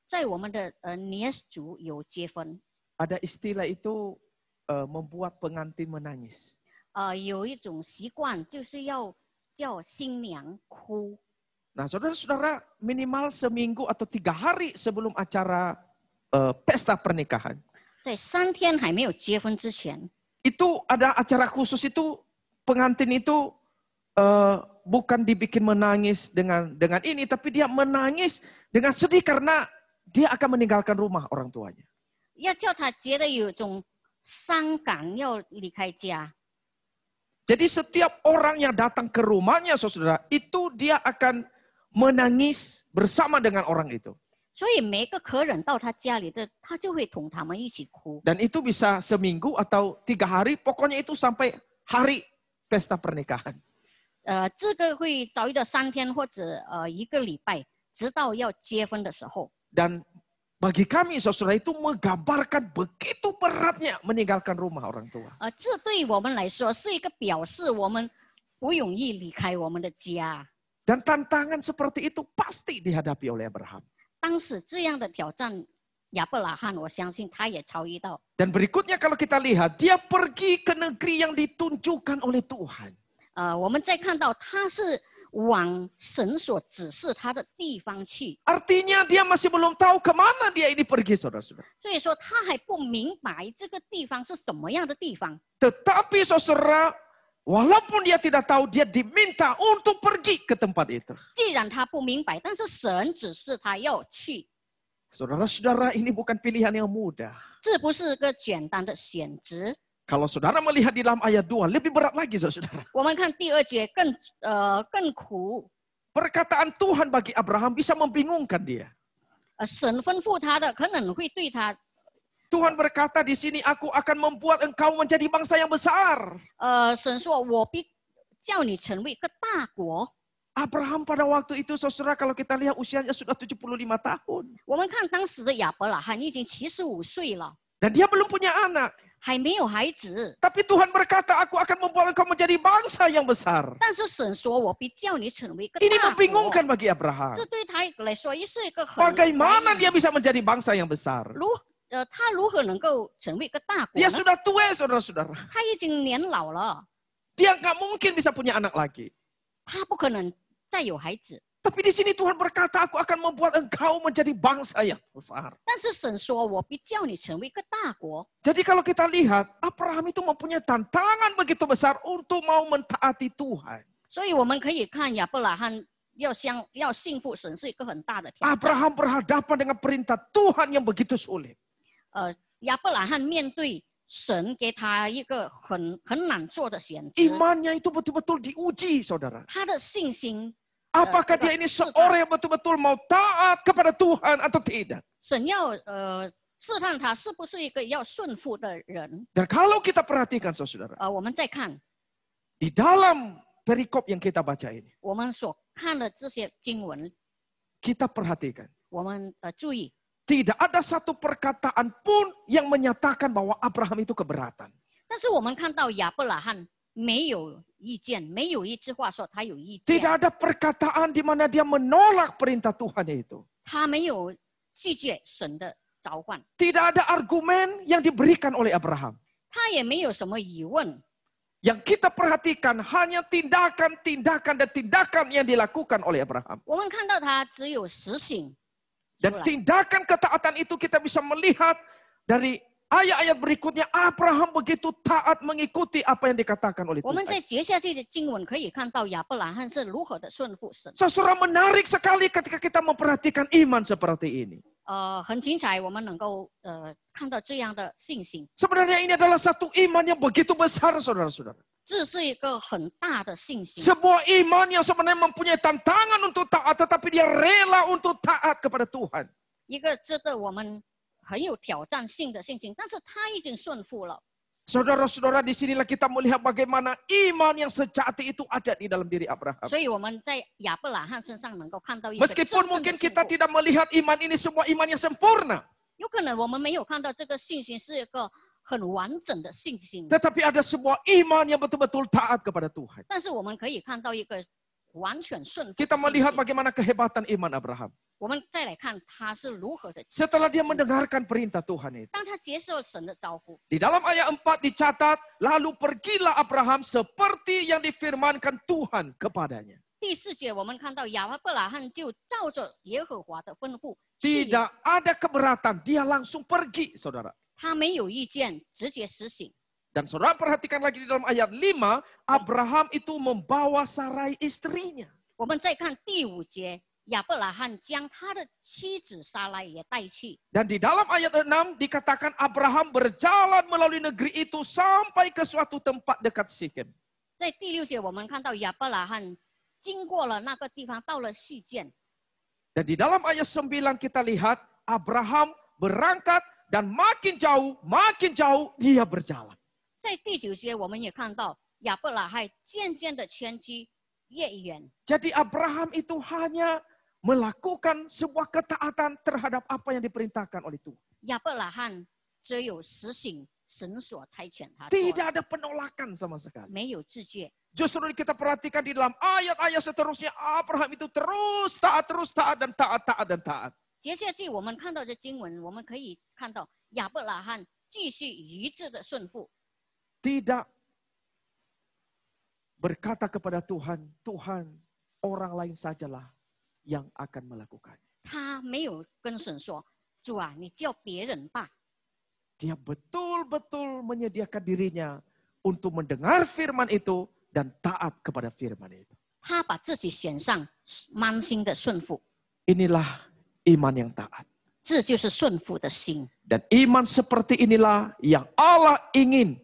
在我们的Nias族有结婚，
Ada istilah itu membuat pengantin menangis.
有一种习惯就是要叫新娘哭。
Nah, saudara-saudara, minimal seminggu atau 3 hari sebelum acara pesta pernikahan.
在3天还没有结婚之前，
Itu ada acara khusus itu, pengantin itu bukan dibikin menangis dengan ini, tapi dia menangis dengan sedih karena dia akan meninggalkan rumah orang tuanya.
要叫他觉得有一种伤感，要离开家。
Jadi setiap orang yang datang ke rumahnya, saudara, itu dia akan menangis bersama dengan orang itu.
所以每个客人到他家里的，他就会同他们一起哭。
Dan itu bisa seminggu atau 3 hari, pokoknya itu sampai hari pesta pernikahan.
这个会早一到3天或者1个礼拜，直到要结婚的时候。
Dan bagi kami, saudara, itu menggambarkan begitu beratnya meninggalkan rumah orang tua.
这对我们来说是一个表示，我们不容易离开我们的家。
Dan tantangan seperti itu pasti dihadapi oleh Abraham.
当时这样的挑战，亚伯拉罕，我相信他也遭遇到。
Dan berikutnya kalau kita lihat, dia pergi ke negeri yang ditunjukkan oleh Tuhan.
我们再看到他是往神所指示他的地方去，
Artinya dia masih belum tahu kemana dia ini pergi, saudara-saudara.
所以说他还不明白这个地方是什么样的地方。
Tetapi saudara, walaupun dia tidak tahu, dia diminta untuk pergi ke tempat itu.
既然他不明白，但是神指示他要去，
Saudara-saudara, ini bukan pilihan yang mudah.
这不是个简单的选择。
Kalau saudara melihat di dalam ayat 2, lebih berat lagi, saudara.
我们看第2节更苦。
Perkataan Tuhan bagi Abraham bisa membingungkan dia.
神吩咐他的可能会对他，
Tuhan berkata di sini, aku akan membuat engkau menjadi bangsa yang besar.
神说我必叫你成为一个大国。
Abraham pada waktu itu, saudara, kalau kita lihat usianya sudah 75 tahun.
我们看当时的亚伯拉罕已经75岁了，
Dan dia belum punya anak.
还没有孩子。
Tapi Tuhan berkata, aku akan membuat engkau menjadi bangsa yang besar.
但是神说我必叫你成为一个
Ini
大国。
membingungkan bagi Abraham.
这对他来说也是一个很
Bagaimana dia bisa menjadi bangsa yang besar?
他如何能够成为一个大国
Dia
呢？
sudah tua, saudara-saudara.
他已经年老了，
Dia nggak mungkin bisa punya anak lagi.
他不可能再有孩子。
Tapi di sini Tuhan berkata, aku akan membuat engkau menjadi bangsa yang besar.
但是神说我必叫你成为一个大国。
Jadi kalau kita lihat, Abraham itu mempunyai tantangan begitu besar untuk mau mentaati Tuhan.
所以我们可以看亚伯拉罕要信服神是一个很大的挑战。
Abraham berhadapan dengan perintah Tuhan yang begitu sulit.
亚伯拉罕面对神给他一个很难做的选择，
Imannya itu betul-betul diuji, saudara.
他的信心。
Apakah dia ini seorang yang betul-betul mau taat kepada Tuhan atau tidak?
神要试探他是不是一个要顺服的人。
Dan kalau kita perhatikan, saudara,
我们再看
di dalam perikop yang kita baca ini,
我们所看的这些经文，
kita perhatikan.
我们注意，
Tidak ada satu perkataan pun yang menyatakan bahwa Abraham itu keberatan.
但是我们看到亚伯拉罕没有意见，没有一句话说他有意见，
Tidak ada perkataan di mana dia menolak perintah Tuhan itu.
他没有拒绝神的召唤，
Tidak ada argumen yang diberikan oleh Abraham.
他也没有什么疑问。
Yang kita perhatikan hanya tindakan yang dilakukan oleh Abraham.
我们看到他只有实行，
Dan tindakan ketaatan itu kita bisa melihat dari ayat-ayat berikutnya. Abraham begitu taat mengikuti apa yang dikatakan oleh
我们
Tuhan.
在接下去的经文可以看到亚伯拉罕是如何的顺服神。
Saudara, menarik sekali ketika kita memperhatikan iman seperti ini.
很精彩，我们能够看到这样的信心，
Sebenarnya ini adalah satu iman yang begitu besar, saudara-saudara.
这是一个很大的信心。
Sebuah iman yang sebenarnya mempunyai tantangan untuk taat, tetapi dia rela untuk taat kepada Tuhan.
一个值得我们很有挑战性的信心，但是他已经顺服了。
Saudara-saudara, disinilah kita melihat bagaimana iman yang sejati itu ada di dalam diri Abraham.
所以我们在亚伯拉罕身上能够看到一个真
Meskipun
正的
mungkin
信
kita
服。
tidak melihat iman ini sebuah iman yang sempurna.
有可能我们没有看到这个信心是一个很完整的信心，
Tetapi ada sebuah iman yang betul-betul taat kepada Tuhan.
但是我们可以看到一个完全顺服的
Kita
信
melihat
心。
bagaimana kehebatan iman Abraham.
我们再来看他是如何的。
Setelah dia mendengarkan perintah Tuhan itu.
当他接受神的招呼，
Di dalam ayat 4 dicatat, lalu pergilah Abraham seperti yang difirmankan Tuhan kepadanya.
第4节我们看到亚伯拉罕就照着耶和华的吩咐去了，
Tidak ada keberatan, dia langsung pergi, saudara.
他没有意见，直接实行。
Dan saudara perhatikan lagi di dalam ayat 5, Abraham itu membawa Sarai istrinya.
我们再看第5节，亚伯拉罕将他的妻子撒拉也带去。
Dan di dalam ayat 6 dikatakan Abraham berjalan melalui negeri itu sampai ke suatu tempat dekat Sikem.
在第6节，我们看到亚伯拉罕经过了那个地方，到了细剑。
Dan di dalam ayat 9 kita lihat Abraham berangkat dan makin jauh dia berjalan.
在第9节，我们也看到亚伯拉罕渐渐的前去越远。
Jadi Abraham itu hanya melakukan sebuah ketaatan terhadap apa yang diperintahkan oleh Tuhan.
亚伯拉罕只有实行神所差遣他做
Tidak
的，
ada penolakan sama sekali.
没有自戒。
Justru kita perhatikan di dalam ayat-ayat seterusnya Abraham itu terus taat dan taat.
接下去我们看到这经文，我们可以看到亚伯拉罕继续一致的顺服，
Tidak berkata kepada Tuhan, Tuhan orang lain sajalah yang akan melakukannya.
他没有跟神说：“主啊，你叫别人吧。”
Dia betul-betul menyediakan dirinya untuk mendengar firman itu dan taat kepada firman itu.
他把自己献上，满心的顺服，
Inilah iman yang taat.
这就是顺服的心。
Dan iman seperti inilah yang Allah ingin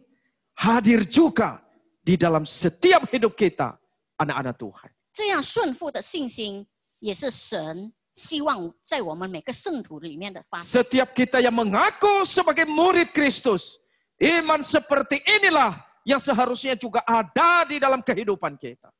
hadir juga di dalam setiap hidup kita, anak-anak Tuhan.
这样顺服的信心，也是神希望在我们每个圣徒里面的发生。
Setiap kita yang mengaku sebagai murid Kristus, iman seperti inilah yang seharusnya juga ada di dalam kehidupan kita.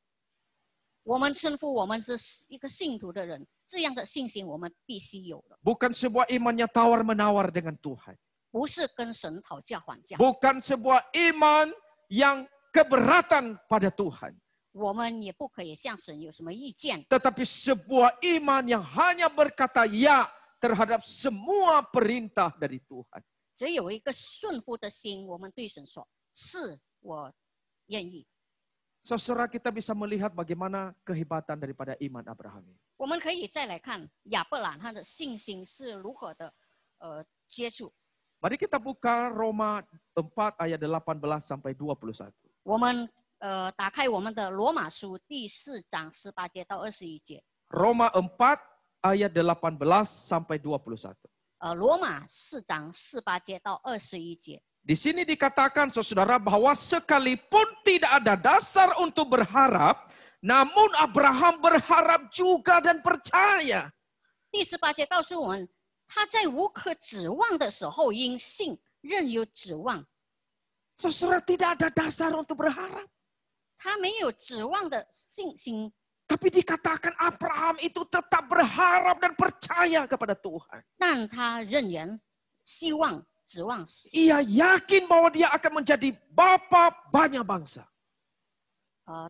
我们称呼我们是一个信徒的人，这样的信心我们必须有的，
Bukan sebuah iman yang tawar-menawar dengan Tuhan.
不是跟神讨价还价。
Bukan sebuah iman yang keberatan pada Tuhan.
我们也不可以向神有什么意见，
Tetapi sebuah iman yang hanya berkata ya terhadap semua perintah dari Tuhan.
只有一个顺服的心，我们对神说：“是我愿意。”
Saudara, kita bisa melihat bagaimana kehebatan daripada iman Abraham ini.
我们可以再来看亚伯拉罕的信心是如何的接触。
Mari kita buka Roma 4 ayat 18 sampai 21.
我们打开我们的罗马书第4章18节到21节。
Roma 4 ayat 18 sampai 21.
罗马4章18节到21节。
Di sini dikatakan, saudara, bahwa sekalipun tidak ada dasar untuk berharap, namun Abraham berharap juga dan percaya.
第18节告诉我们，他在无可指望的时候，因信仍有指望。
Saudara, tidak ada dasar untuk berharap.
他没有指望的信心，
Tapi dikatakan Abraham itu tetap berharap dan percaya kepada Tuhan.
但他仍然希望、指望。
Ia yakin bahwa dia akan menjadi bapa banyak bangsa.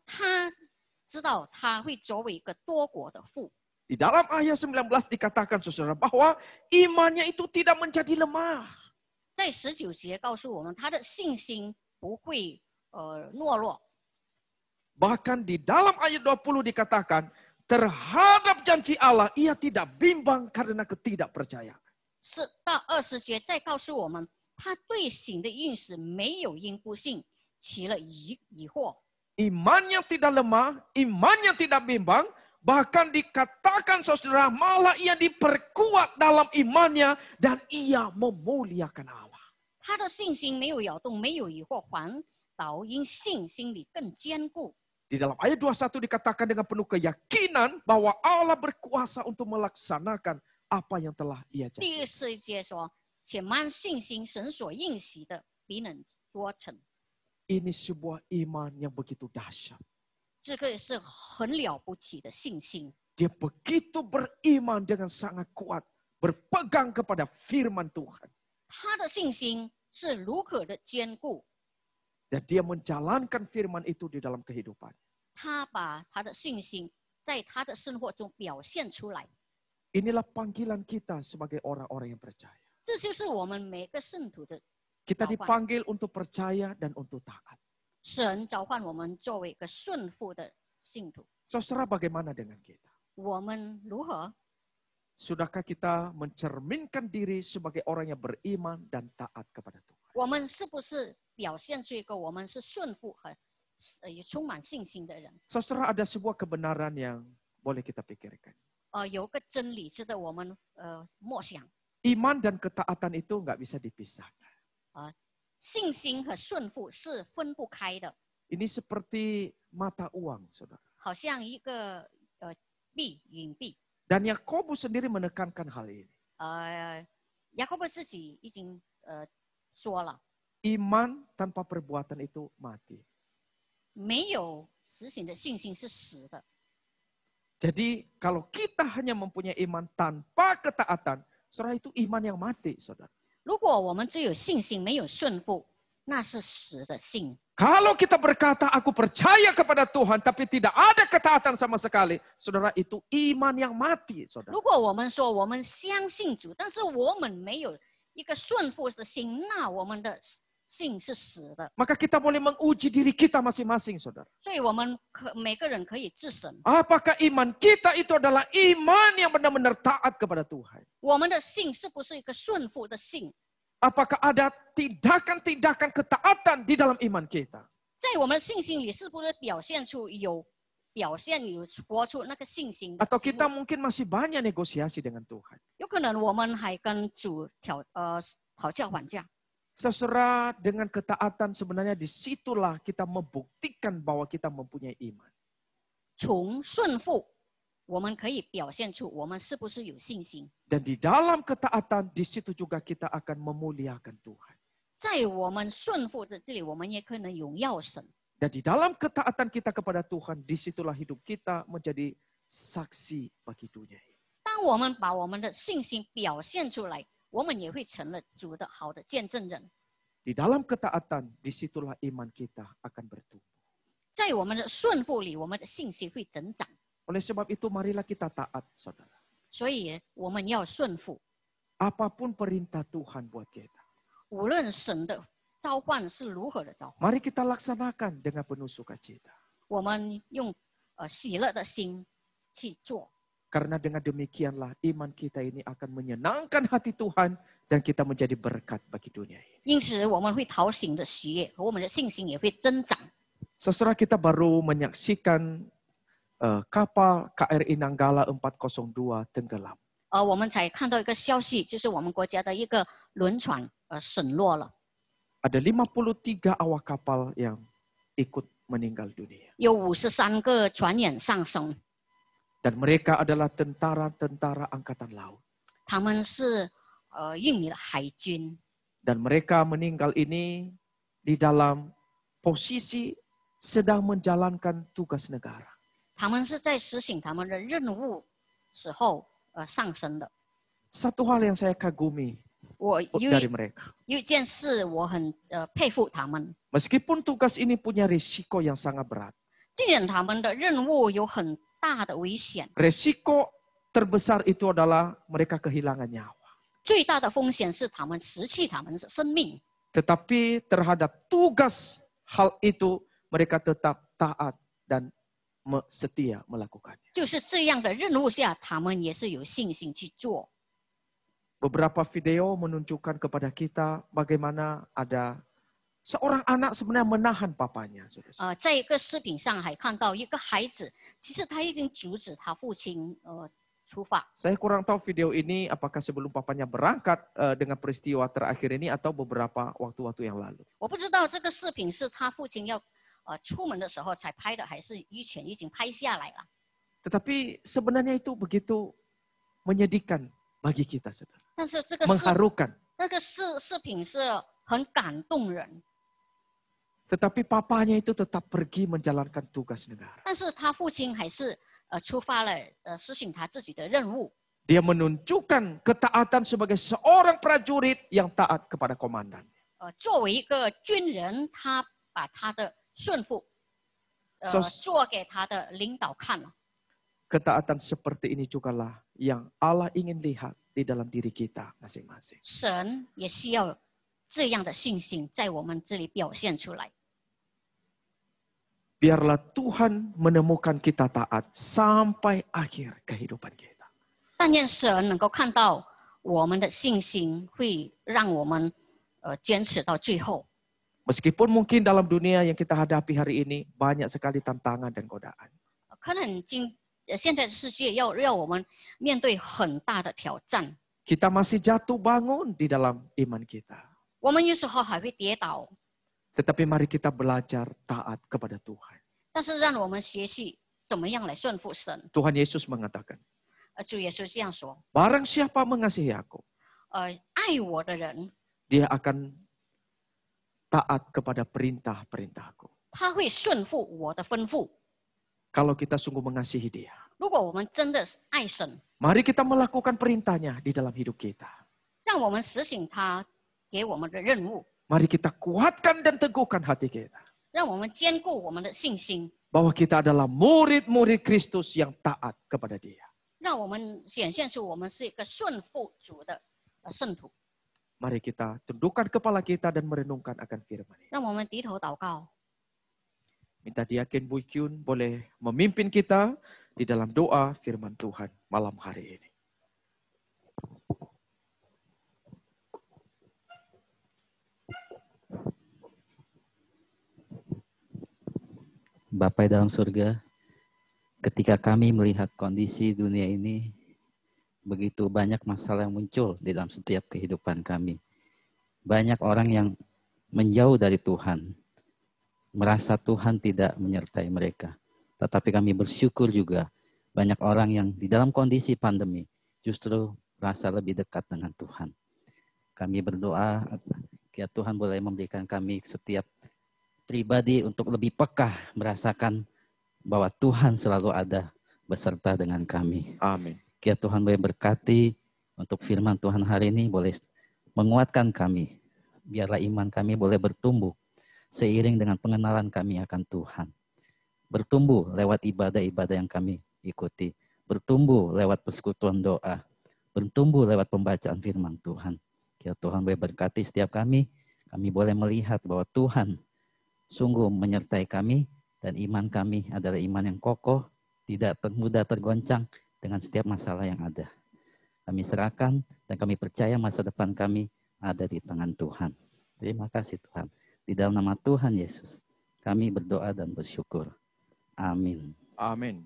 他知道他会作为一个多国的父。
Di dalam ayat 19 dikatakan, saudara, bahwa imannya itu tidak menjadi lemah.
在19节告诉我们，他的信心不会懦弱。
Bahkan di dalam ayat 20 dikatakan, terhadap janji Allah, ia tidak bimbang karena ketidakpercayaan.
是到20节再告诉我们，他对神的应许没有因不信起了疑惑。
Imannya tidak lemah, imannya tidak bimbang, bahkan dikatakan, saudara, malah ia diperkuat dalam imannya dan ia memuliakan Allah.
他的信心没有摇动，没有疑惑，反倒因信心里更坚固。
Di dalam ayat 21 dikatakan dengan penuh keyakinan bahwa Allah berkuasa untuk melaksanakan apa yang telah ia
第
janji.
4节说，且满信心，神所应许的必能做成。
Ini sebuah iman yang begitu dahsyat.
这个是很了不起的信心。
Dia begitu beriman dengan sangat kuat, berpegang kepada firman Tuhan.
他的信心是如何的坚固。
Dan dia menjalankan firman itu di dalam kehidupan.
他把他的信心在他的生活中表现出来。
Inilah panggilan kita sebagai orang-orang yang percaya.
这就是我们每个圣徒的
Kita
召唤。
dipanggil untuk percaya dan untuk taat.
神召唤我们作为一个顺服的信徒。
Saudara, bagaimana dengan kita?
我们如何？
Sudahkah kita mencerminkan diri sebagai orang yang beriman dan taat kepada Tuhan?
我们是不是表现出一个我们是顺服和也充满信心的人？
Saudara, ada sebuah kebenaran yang boleh kita pikirkan.
有个真理值得我们默想。
Iman dan ketaatan itu nggak bisa dipisahkan.
信心和顺服是分不开的，
Ini seperti mata uang, saudara.
好像一个币硬币。
Dan Yakobus sendiri menekankan hal ini.
雅各伯自己已经说了，
Iman tanpa perbuatan itu mati.
没有实行的信心是死的。
Jadi kalau kita hanya mempunyai iman tanpa ketaatan, saudara, itu iman yang mati, saudara.
如果我们只有信心没有顺服，那是死的信。
Kalau kita berkata, aku percaya kepada Tuhan, tapi tidak ada ketaatan sama sekali, saudara, itu iman yang mati, saudara.
如果我们说我们相信主，但是我们没有一个顺服的心，那我们的信是死的。
Maka kita boleh menguji diri kita masing-masing, saudara.
所以我们每个人可以自省，
Apakah iman kita itu adalah iman yang benar-benar taat kepada Tuhan?
我们的信是不是一个顺服的信？
Apakah ada tindakan-tindakan ketaatan di dalam iman kita?
在我们的信心里，是不是表现出有活出那个信心的
Atau
行为
kita mungkin masih banyak negosiasi dengan Tuhan?
有可能我们还跟主讨价还价。
Saudara, dengan ketaatan sebenarnya disitulah kita membuktikan bahwa kita mempunyai iman.
从顺服，我们可以表现出我们是不是有信心。
Dan di dalam ketaatan, di situ juga kita akan memuliakan Tuhan.
在我们顺服的这里，我们也可能荣耀神。
Dan di dalam ketaatan kita kepada Tuhan, disitulah hidup kita menjadi saksi bagi dunia ini.
当我们把我们的信心表现出来，我们也会成了主的好的见证人。
Di dalam ketaatan, disitulah iman kita akan bertumbuh.
在我们的顺服里，我们的信心会增长。
Oleh sebab itu, marilah kita taat, saudara.
所以我们要顺服，
Apapun perintah Tuhan buat kita.
无论神的召唤是如何的召唤，
Mari kita laksanakan dengan penuh sukacita.
我们用喜乐的心去做。
Karena dengan demikianlah iman kita ini akan menyenangkan hati Tuhan dan kita menjadi berkat bagi dunia ini.
因此，我们会讨神的喜悦，和我们的信心也会增长。
Saudara, kita baru menyaksikan kapal KRI Nanggala 402 tenggelam.
我们才看到一个消息，就是我们国家的一个轮船沈落了，
Ada 53 awak kapal yang ikut meninggal dunia.
有53个船员丧生，
Dan mereka adalah tentara-tentara angkatan laut.
他们是印尼的海军，
Dan mereka meninggal ini di dalam posisi sedang menjalankan tugas negara.
他们是在实行他们的任务时候丧生的。
Satu hal yang saya kagumi
我
dari mereka.
有一件事我很佩服他们，
Meskipun tugas ini punya risiko yang sangat berat.
尽管他们的任务有很大的危险，
Resiko terbesar itu adalah mereka kehilangan nyawa.
最大的风险是他们失去他们的生命。
Tetapi terhadap tugas hal itu mereka tetap taat dan setia melakukannya.
就是这样的任务下，他们也是有信心去做。
Beberapa video menunjukkan kepada kita bagaimana ada seorang anak sebenarnya menahan papanya.
在一个视频上还看到一个孩子，其实他已经阻止他父亲出发。
Saya kurang tahu video ini apakah sebelum papanya berangkat dengan peristiwa terakhir ini atau beberapa waktu-waktu yang lalu.
我不知道这个视频是他父亲要出门的时候才拍的，还是以前已经拍下来了。
Tetapi sebenarnya itu begitu menyedihkan bagi kita, saudara.
但是这个
Mengharukan.
视频是很感动人，
Tetapi papanya itu tetap pergi menjalankan tugas negara.
但是他父亲还是出发了实行他自己的任务。
Dia menunjukkan ketaatan sebagai seorang prajurit yang taat kepada komandan.
作为一个军人，他把他的顺服做给他的领导看了。
Ketaatan seperti ini jugalah yang Allah ingin lihat di dalam diri kita masing-masing.
神也需要这样的信心在我们这里表现出来。
Biarlah Tuhan menemukan kita taat sampai akhir kehidupan kita.
但愿神能够看到我们的信心，会让我们坚持到最后。
Meskipun mungkin dalam dunia yang kita hadapi hari ini banyak sekali tantangan dan godaan.
可能现在的世界要我们面对很大的挑战，
Kita masih jatuh bangun di dalam iman kita.
我们有时候还会跌倒，
Tetapi mari kita belajar taat kepada Tuhan.
但是让我们学习怎么样来顺服神。
Tuhan Yesus mengatakan,
主耶稣这样说：
barang siapa mengasihi aku,
爱我的人，
dia akan taat kepada perintah-perintahku.
他会顺服我的吩咐。
Kalau kita sungguh mengasihi dia,
如果我们真的是爱神，
mari kita melakukan perintahnya di dalam hidup kita.
让我们实行他给我们的任务，
Mari kita kuatkan dan teguhkan hati kita.
让我们坚固我们的信心，
Bahwa kita adalah murid-murid Kristus yang taat kepada dia.
让我们显现出我们是一个顺服主的圣徒。
Mari kita tundukkan kepala kita dan merenungkan akan firman ini.
让我们低头祷告。
Minta Diaken Bu Kyun boleh memimpin kita di dalam doa firman Tuhan malam hari ini.
Bapa dalam surga, ketika kami melihat kondisi dunia ini, begitu banyak masalah yang muncul di dalam setiap kehidupan kami. Banyak orang yang menjauh dari Tuhan, merasa Tuhan tidak menyertai mereka. Tetapi kami bersyukur juga banyak orang yang di dalam kondisi pandemi justru merasa lebih dekat dengan Tuhan. Kami berdoa, ya Tuhan boleh memberikan kami setiap pribadi untuk lebih peka merasakan bahwa Tuhan selalu ada beserta dengan kami.
Amin.
Ya Tuhan boleh berkati untuk firman Tuhan hari ini, boleh menguatkan kami. Biarlah iman kami boleh bertumbuh seiring dengan pengenalan kami akan Tuhan. Bertumbuh lewat ibadah-ibadah yang kami ikuti. Bertumbuh lewat persekutuan doa. Bertumbuh lewat pembacaan firman Tuhan. Ya Tuhan boleh berkati setiap kami. Kami boleh melihat bahwa Tuhan sungguh menyertai kami. Dan iman kami adalah iman yang kokoh. Tidak mudah tergoncang dengan setiap masalah yang ada. Kami serahkan dan kami percaya masa depan kami ada di tangan Tuhan. Terima kasih Tuhan. Di dalam nama Tuhan Yesus, kami berdoa dan bersyukur. Amin.
Amin.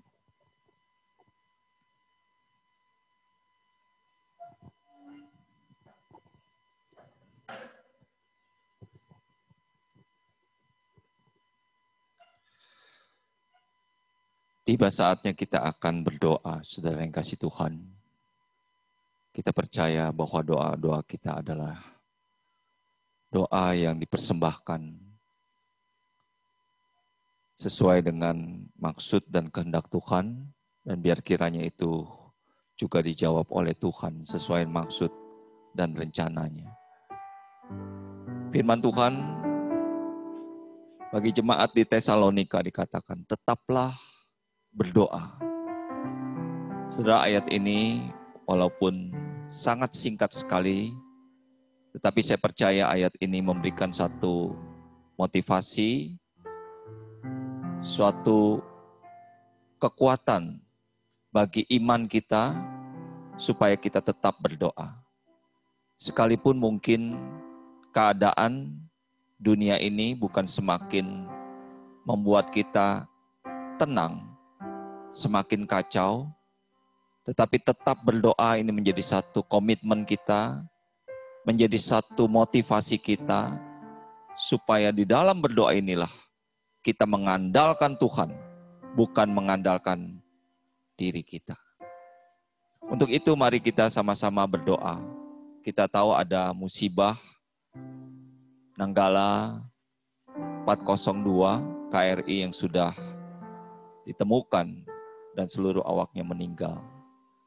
Tiba saatnya kita akan berdoa, saudara yang kasih Tuhan. Kita percaya bahwa doa-doa kita adalah doa yang dipersembahkan sesuai dengan maksud dan kehendak Tuhan, dan biar kiranya itu juga dijawab oleh Tuhan sesuai maksud dan rencananya. Firman Tuhan bagi jemaat di Tesalonika dikatakan, tetaplah berdoa. Saudara, ayat ini walaupun sangat singkat sekali, tetapi saya percaya ayat ini memberikan satu motivasi, suatu kekuatan bagi iman kita supaya kita tetap berdoa. Sekalipun mungkin keadaan dunia ini bukan semakin membuat kita tenang, semakin kacau, tetapi tetap berdoa ini menjadi satu komitmen kita, menjadi satu motivasi kita, supaya di dalam berdoa inilah kita mengandalkan Tuhan, bukan mengandalkan diri kita. Untuk itu mari kita sama-sama berdoa. Kita tahu ada musibah Nanggala 402 KRI yang sudah ditemukan dan seluruh awaknya meninggal.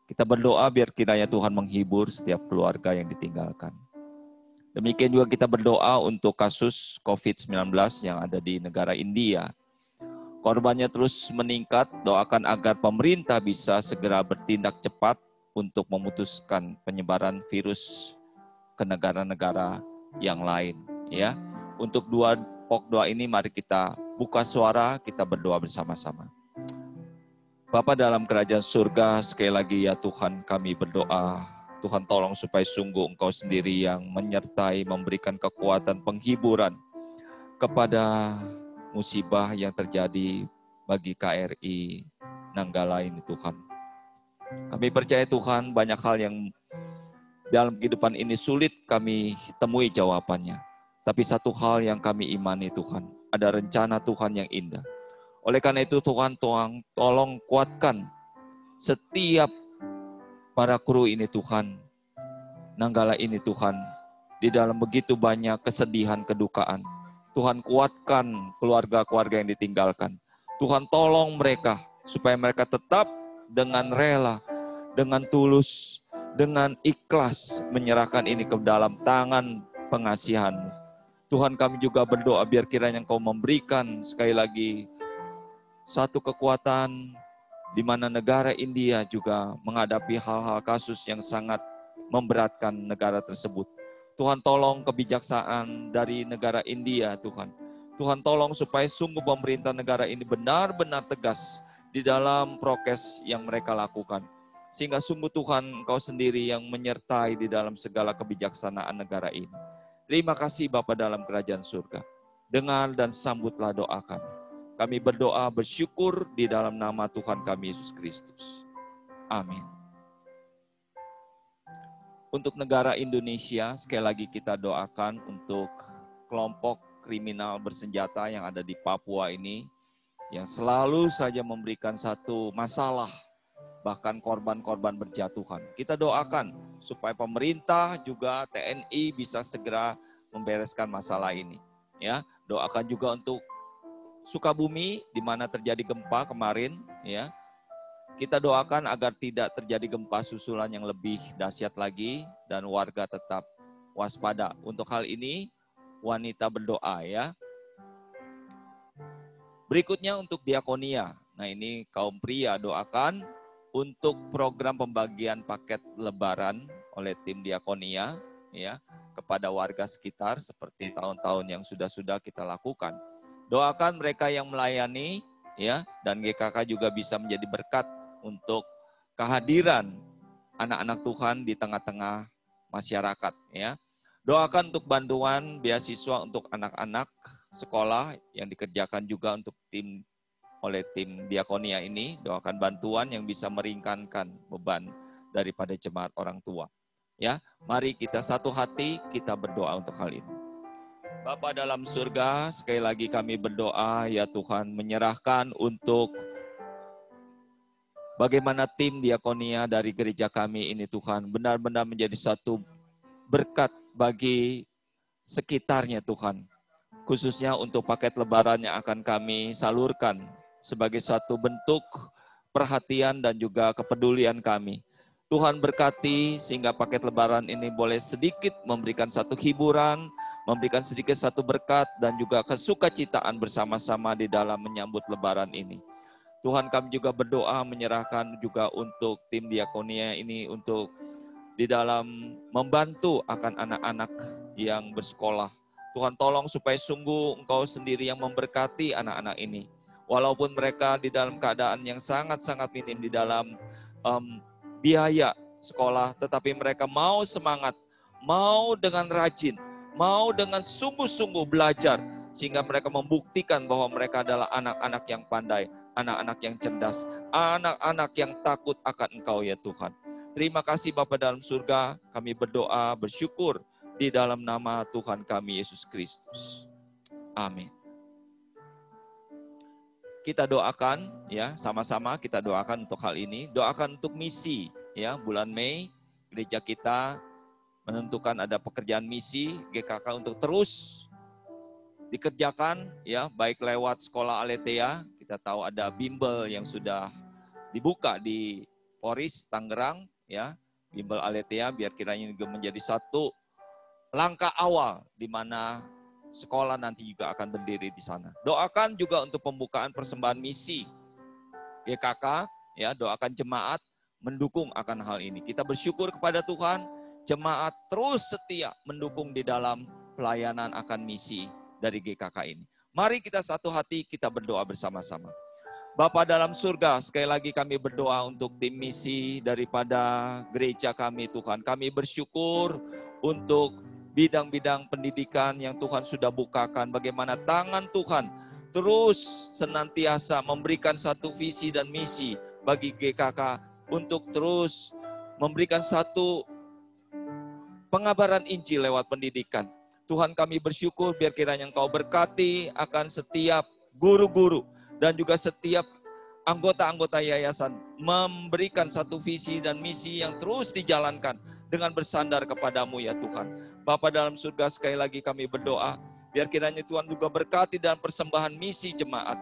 Kita berdoa biar kiranya Tuhan menghibur setiap keluarga yang ditinggalkan.
Demikian juga kita berdoa untuk kasus COVID-19 yang ada di negara India. Korbannya terus meningkat, doakan agar pemerintah bisa segera bertindak cepat untuk memutuskan penyebaran virus ke negara-negara yang lain. Ya, untuk pokok doa ini mari kita buka suara, kita berdoa bersama-sama. Bapa dalam kerajaan surga, sekali lagi ya Tuhan kami berdoa, Tuhan tolong supaya sungguh Engkau sendiri yang menyertai, memberikan kekuatan penghiburan kepada musibah yang terjadi bagi KRI Nanggala ini Tuhan. Kami percaya Tuhan banyak hal yang dalam kehidupan ini sulit kami temui jawabannya. Tapi satu hal yang kami imani Tuhan, ada rencana Tuhan yang indah. Oleh karena itu Tuhan tolong kuatkan setiap para kru ini Tuhan, Nanggala ini Tuhan, di dalam begitu banyak kesedihan, kedukaan. Tuhan kuatkan keluarga-keluarga yang ditinggalkan. Tuhan tolong mereka supaya mereka tetap dengan rela, dengan tulus, dengan ikhlas menyerahkan ini ke dalam tangan pengasihan-Mu. Tuhan kami juga berdoa biar kiranya Engkau memberikan sekali lagi satu kekuatan di mana negara India juga menghadapi hal-hal kasus yang sangat memberatkan negara tersebut. Tuhan tolong kebijaksanaan dari negara India Tuhan. Tuhan tolong supaya sungguh pemerintah negara ini benar-benar tegas di dalam prokes yang mereka lakukan. Sehingga sungguh Tuhan Engkau sendiri yang menyertai di dalam segala kebijaksanaan negara ini. Terima kasih Bapa dalam kerajaan surga. Dengar dan sambutlah doa kami. Kami berdoa bersyukur di dalam nama Tuhan kami Yesus Kristus. Amin. Untuk negara Indonesia, sekali lagi kita doakan untuk kelompok kriminal bersenjata yang ada di Papua ini, yang selalu saja memberikan satu masalah, bahkan korban-korban berjatuhan. Kita doakan supaya pemerintah juga TNI bisa segera membereskan masalah ini. Ya, doakan juga untuk Sukabumi di mana terjadi gempa kemarin, ya. Kita doakan agar tidak terjadi gempa susulan yang lebih dahsyat lagi dan warga tetap waspada. Untuk hal ini wanita berdoa ya. Berikutnya untuk diakonia. Nah, ini kaum pria doakan untuk program pembagian paket lebaran oleh tim diakonia ya kepada warga sekitar seperti tahun-tahun yang sudah kita lakukan. Doakan mereka yang melayani ya, dan GKK juga bisa menjadi berkat untuk kehadiran anak-anak Tuhan di tengah-tengah masyarakat ya. Doakan untuk bantuan beasiswa untuk anak-anak sekolah yang dikerjakan juga untuk oleh tim diakonia ini. Doakan bantuan yang bisa meringankan beban daripada jemaat orang tua. Ya, mari kita satu hati kita berdoa untuk hal ini. Bapa dalam surga, sekali lagi kami berdoa ya Tuhan menyerahkan untuk bagaimana tim diakonia dari gereja kami ini Tuhan benar-benar menjadi satu berkat bagi sekitarnya Tuhan. Khususnya untuk paket lebaran yang akan kami salurkan sebagai satu bentuk perhatian dan juga kepedulian kami. Tuhan berkati sehingga paket lebaran ini boleh sedikit memberikan satu hiburan, memberikan sedikit satu berkat dan juga kesukacitaan bersama-sama di dalam menyambut lebaran ini. Tuhan kami juga berdoa menyerahkan juga untuk tim diakonia ini untuk di dalam membantu akan anak-anak yang bersekolah. Tuhan tolong supaya sungguh Engkau sendiri yang memberkati anak-anak ini. Walaupun mereka di dalam keadaan yang sangat-sangat minim di dalam biaya sekolah, tetapi mereka mau semangat, mau dengan rajin, mau dengan sungguh-sungguh belajar, sehingga mereka membuktikan bahwa mereka adalah anak-anak yang pandai, anak-anak yang cerdas, anak-anak yang takut akan Engkau ya Tuhan. Terima kasih Bapa dalam surga, kami berdoa, bersyukur di dalam nama Tuhan kami Yesus Kristus. Amin. Kita doakan ya, sama-sama kita doakan untuk hal ini. Doakan untuk misi ya, bulan Mei gereja kita menentukan ada pekerjaan misi GKK untuk terus dikerjakan ya, baik lewat sekolah Aletheia. Kita tahu ada bimbel yang sudah dibuka di Poris Tangerang ya, bimbel Aletheia, biar kiranya juga menjadi satu langkah awal di mana sekolah nanti juga akan berdiri di sana. Doakan juga untuk pembukaan persembahan misi GKK, ya, doakan jemaat mendukung akan hal ini. Kita bersyukur kepada Tuhan, jemaat terus setia mendukung di dalam pelayanan akan misi dari GKK ini. Mari kita satu hati, kita berdoa bersama-sama. Bapa dalam surga, sekali lagi kami berdoa untuk tim misi daripada gereja kami, Tuhan. Kami bersyukur untuk bidang-bidang pendidikan yang Tuhan sudah bukakan. Bagaimana tangan Tuhan terus senantiasa memberikan satu visi dan misi bagi GKK untuk terus memberikan satu pengabaran Injil lewat pendidikan. Tuhan, kami bersyukur biar kiranya Engkau berkati akan setiap guru-guru dan juga setiap anggota-anggota yayasan memberikan satu visi dan misi yang terus dijalankan dengan bersandar kepadamu ya Tuhan. Bapa dalam surga, sekali lagi kami berdoa, biar kiranya Tuhan juga berkati dalam persembahan misi jemaat.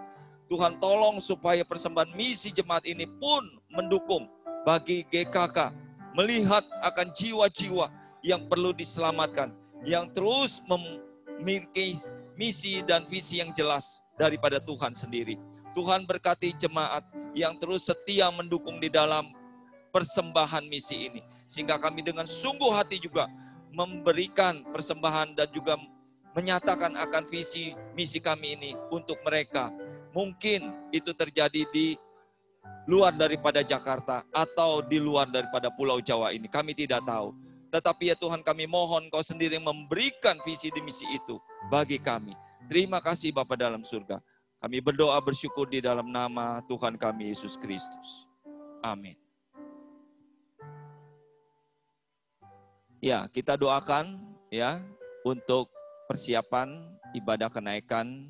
Tuhan tolong supaya persembahan misi jemaat ini pun mendukung bagi GKK, melihat akan jiwa-jiwa yang perlu diselamatkan, yang terus memiliki misi dan visi yang jelas daripada Tuhan sendiri. Tuhan berkati jemaat yang terus setia mendukung di dalam persembahan misi ini. Sehingga kami dengan sungguh hati juga memberikan persembahan dan juga menyatakan akan visi misi kami ini untuk mereka. Mungkin itu terjadi di luar daripada Jakarta atau di luar daripada Pulau Jawa ini. Kami tidak tahu. Tetapi ya Tuhan, kami mohon Kau sendiri memberikan visi dan misi itu bagi kami. Terima kasih Bapa dalam surga. Kami berdoa bersyukur di dalam nama Tuhan kami Yesus Kristus. Amin. Ya, kita doakan ya untuk persiapan ibadah kenaikan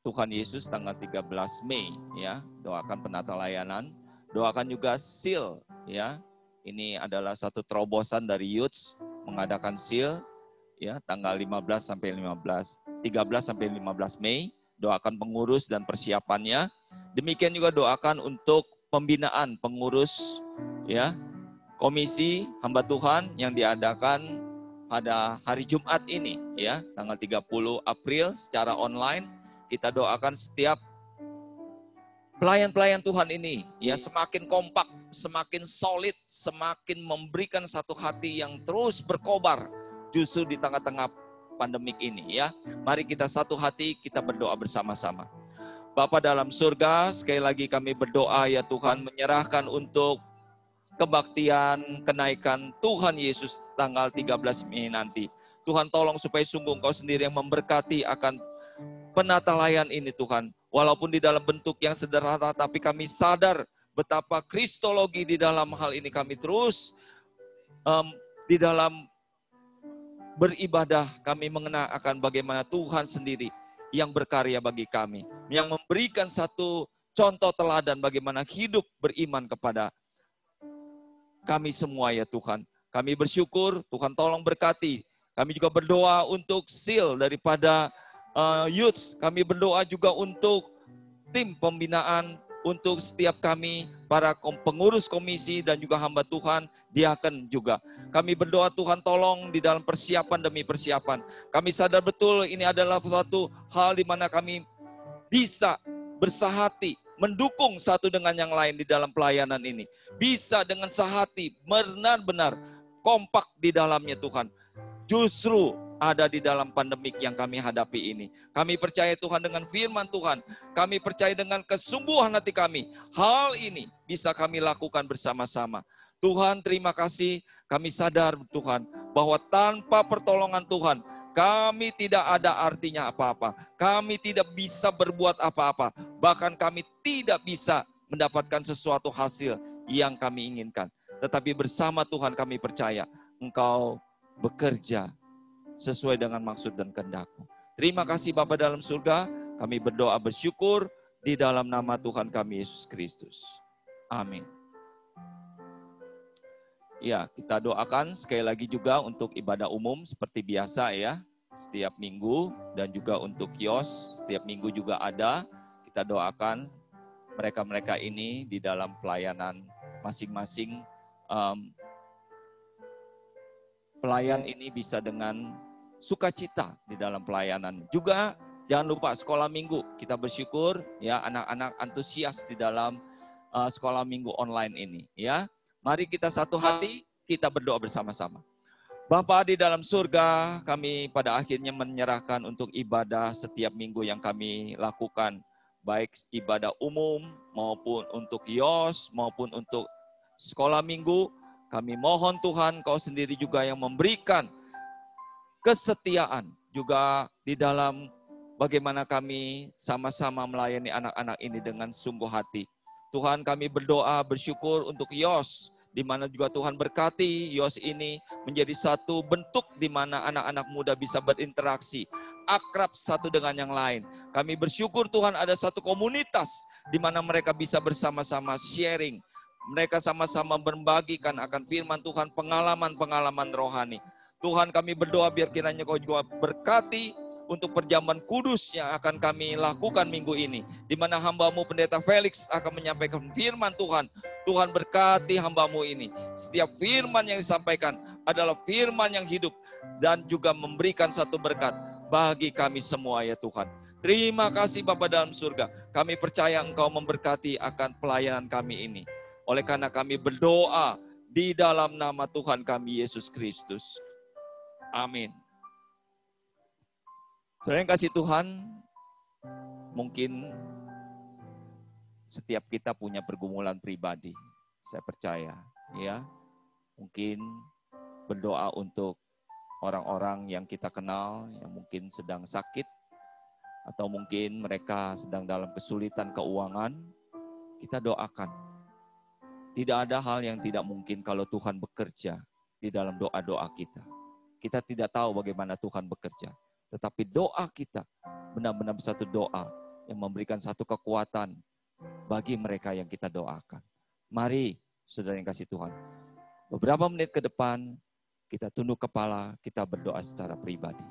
Tuhan Yesus tanggal 13 Mei ya. Doakan penata layanan, doakan juga seal ya. Ini adalah satu terobosan dari Youth mengadakan seal ya tanggal 13 sampai 15 Mei. Doakan pengurus dan persiapannya. Demikian juga doakan untuk pembinaan pengurus ya komisi hamba Tuhan yang diadakan pada hari Jumat ini ya, tanggal 30 April secara online. Kita doakan setiap pelayan-pelayan Tuhan ini ya semakin kompak, semakin solid, semakin memberikan satu hati yang terus berkobar justru di tengah-tengah pandemik ini ya. Mari kita satu hati, kita berdoa bersama-sama. Bapa dalam surga, sekali lagi kami berdoa ya Tuhan, menyerahkan untuk kebaktian kenaikan Tuhan Yesus tanggal 13 Mei nanti. Tuhan tolong supaya sungguh Engkau sendiri yang memberkati akan penata layan ini Tuhan. Walaupun di dalam bentuk yang sederhana, tapi kami sadar betapa kristologi di dalam hal ini kami terus di dalam beribadah kami mengenal akan bagaimana Tuhan sendiri yang berkarya bagi kami, yang memberikan satu contoh teladan bagaimana hidup beriman kepada kami semua ya Tuhan. Kami bersyukur, Tuhan tolong berkati. Kami juga berdoa untuk seal daripada youth. Kami berdoa juga untuk tim pembinaan, untuk setiap kami, para pengurus komisi dan juga hamba Tuhan, diaken juga. Kami berdoa Tuhan tolong di dalam persiapan demi persiapan. Kami sadar betul ini adalah suatu hal di mana kami bisa bersahati, mendukung satu dengan yang lain di dalam pelayanan ini. Bisa dengan sehati, benar-benar kompak di dalamnya Tuhan. Justru ada di dalam pandemik yang kami hadapi ini. Kami percaya Tuhan dengan firman Tuhan. Kami percaya dengan kesungguhan hati kami. Hal ini bisa kami lakukan bersama-sama. Tuhan terima kasih. Kami sadar Tuhan bahwa tanpa pertolongan Tuhan kami tidak ada artinya apa-apa. Kami tidak bisa berbuat apa-apa. Bahkan kami tidak bisa mendapatkan sesuatu hasil yang kami inginkan. Tetapi bersama Tuhan kami percaya Engkau bekerja sesuai dengan maksud dan kehendak-Mu. Terima kasih Bapa dalam surga. Kami berdoa bersyukur di dalam nama Tuhan kami Yesus Kristus. Amin. Ya, kita doakan sekali lagi juga untuk ibadah umum seperti biasa ya. Setiap minggu dan juga untuk kios setiap minggu juga ada. Kita doakan mereka-mereka ini di dalam pelayanan masing-masing pelayan ini bisa dengan sukacita di dalam pelayanan. Juga jangan lupa sekolah minggu, kita bersyukur ya anak-anak antusias di dalam sekolah minggu online ini ya. Mari kita satu hati, kita berdoa bersama-sama. Bapa di dalam surga, kami pada akhirnya menyerahkan untuk ibadah setiap minggu yang kami lakukan, baik ibadah umum maupun untuk YOS maupun untuk sekolah minggu. Kami mohon Tuhan, Kau sendiri juga yang memberikan kesetiaan juga di dalam bagaimana kami sama-sama melayani anak-anak ini dengan sungguh hati. Tuhan, kami berdoa, bersyukur untuk YOS, di mana juga Tuhan berkati YOS ini menjadi satu bentuk di mana anak-anak muda bisa berinteraksi, akrab satu dengan yang lain. Kami bersyukur Tuhan ada satu komunitas di mana mereka bisa bersama-sama sharing. Mereka sama-sama membagikan akan firman Tuhan, pengalaman-pengalaman rohani. Tuhan, kami berdoa biar kiranya Kau juga berkati untuk perjamuan kudus yang akan kami lakukan minggu ini. Di mana hamba-Mu Pendeta Felix akan menyampaikan firman Tuhan. Tuhan berkati hamba-Mu ini. Setiap firman yang disampaikan adalah firman yang hidup dan juga memberikan satu berkat bagi kami semua ya Tuhan. Terima kasih Bapa dalam surga. Kami percaya Engkau memberkati akan pelayanan kami ini. Oleh karena kami berdoa di dalam nama Tuhan kami Yesus Kristus. Amin. Saudara yang kasih Tuhan, mungkin setiap kita punya pergumulan pribadi. Saya percaya, ya. Mungkin berdoa untuk orang-orang yang kita kenal, yang mungkin sedang sakit, atau mungkin mereka sedang dalam kesulitan keuangan, kita doakan. Tidak ada hal yang tidak mungkin kalau Tuhan bekerja di dalam doa-doa kita. Kita tidak tahu bagaimana Tuhan bekerja. Tetapi doa kita benar-benar satu doa yang memberikan satu kekuatan bagi mereka yang kita doakan. Mari, saudara yang kasih Tuhan, beberapa menit ke depan kita tunduk kepala, kita berdoa secara pribadi.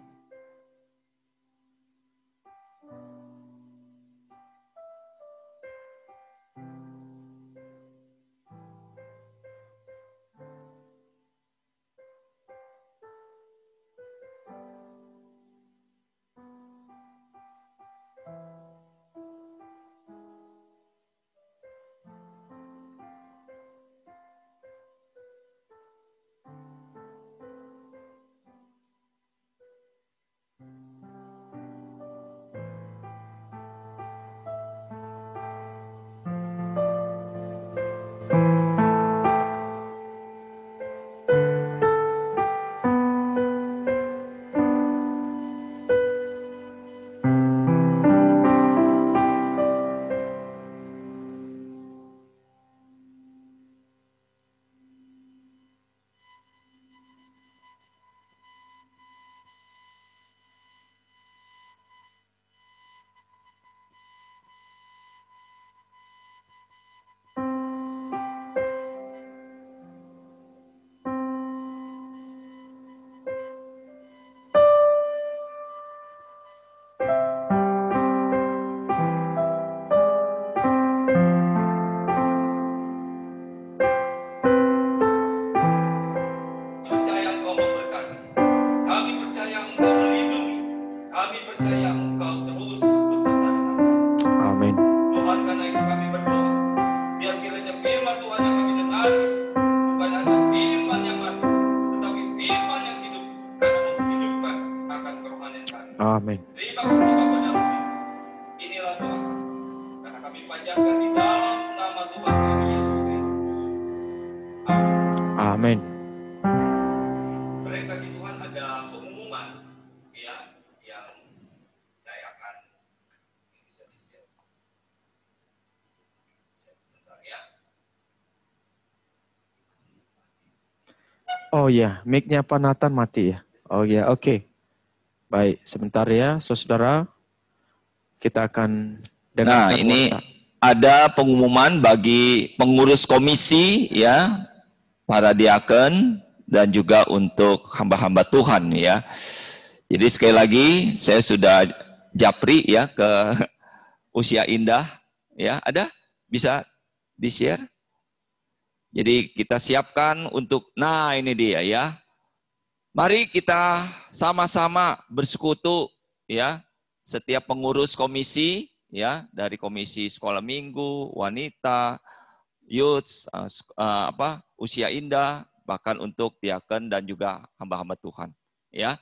Amin.
Terima kasih Bapa dalam surga. Inilah doa kami. Karena kami panjatkan di dalam nama Tuhan kami Yesus Kristus.
Amin.
Terima kasih Tuhan, ada pengumuman ya yang saya akan bisa di-share. Sebentar ya.
Oh ya, mic-nya Pak Nathan mati ya. Oh ya, oke. Baik, sebentar ya, saudara. Kita akan dengarkan.
Nah, ini ada pengumuman bagi pengurus komisi ya, para diaken dan juga untuk hamba-hamba Tuhan ya. Jadi sekali lagi saya sudah japri ya ke Usia Indah ya. Ada? Bisa di-share? Jadi kita siapkan untuk, nah ini dia ya. Mari kita sama-sama bersekutu ya, setiap pengurus komisi ya, dari komisi sekolah minggu, wanita, youth, usia indah, bahkan untuk diaken dan juga hamba-hamba Tuhan ya.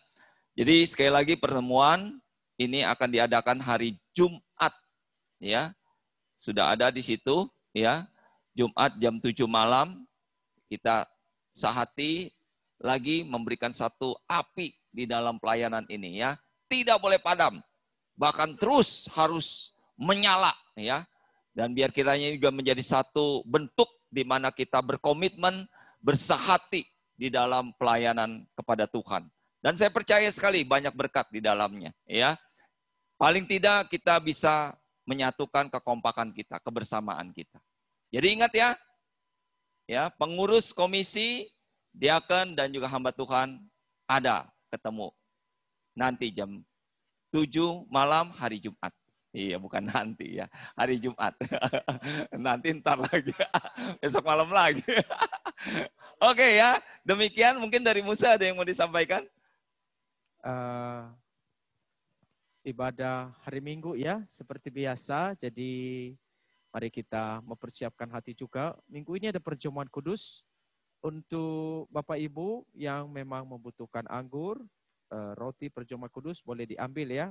Jadi sekali lagi pertemuan ini akan diadakan hari Jumat ya. Sudah ada di situ ya. Jumat jam 7 malam kita sehati lagi memberikan satu api di dalam pelayanan ini ya. Tidak boleh padam. Bahkan terus harus menyala ya. Dan biar kiranya juga menjadi satu bentuk di mana kita berkomitmen, bersehati di dalam pelayanan kepada Tuhan. Dan saya percaya sekali banyak berkat di dalamnya ya. Paling tidak kita bisa menyatukan kekompakan kita, kebersamaan kita. Jadi ingat ya, pengurus komisi, diaken dan juga hamba Tuhan ada ketemu nanti jam 7 malam hari Jumat. Iya, bukan nanti ya, hari Jumat. Nanti ntar lagi, besok malam lagi. Oke ya, demikian mungkin dari Musa ada yang mau disampaikan?
Ibadah hari Minggu ya, seperti biasa. Jadi mari kita mempersiapkan hati juga. Minggu ini ada perjamuan kudus untuk Bapak Ibu yang memang membutuhkan anggur, roti perjamuan kudus boleh diambil ya.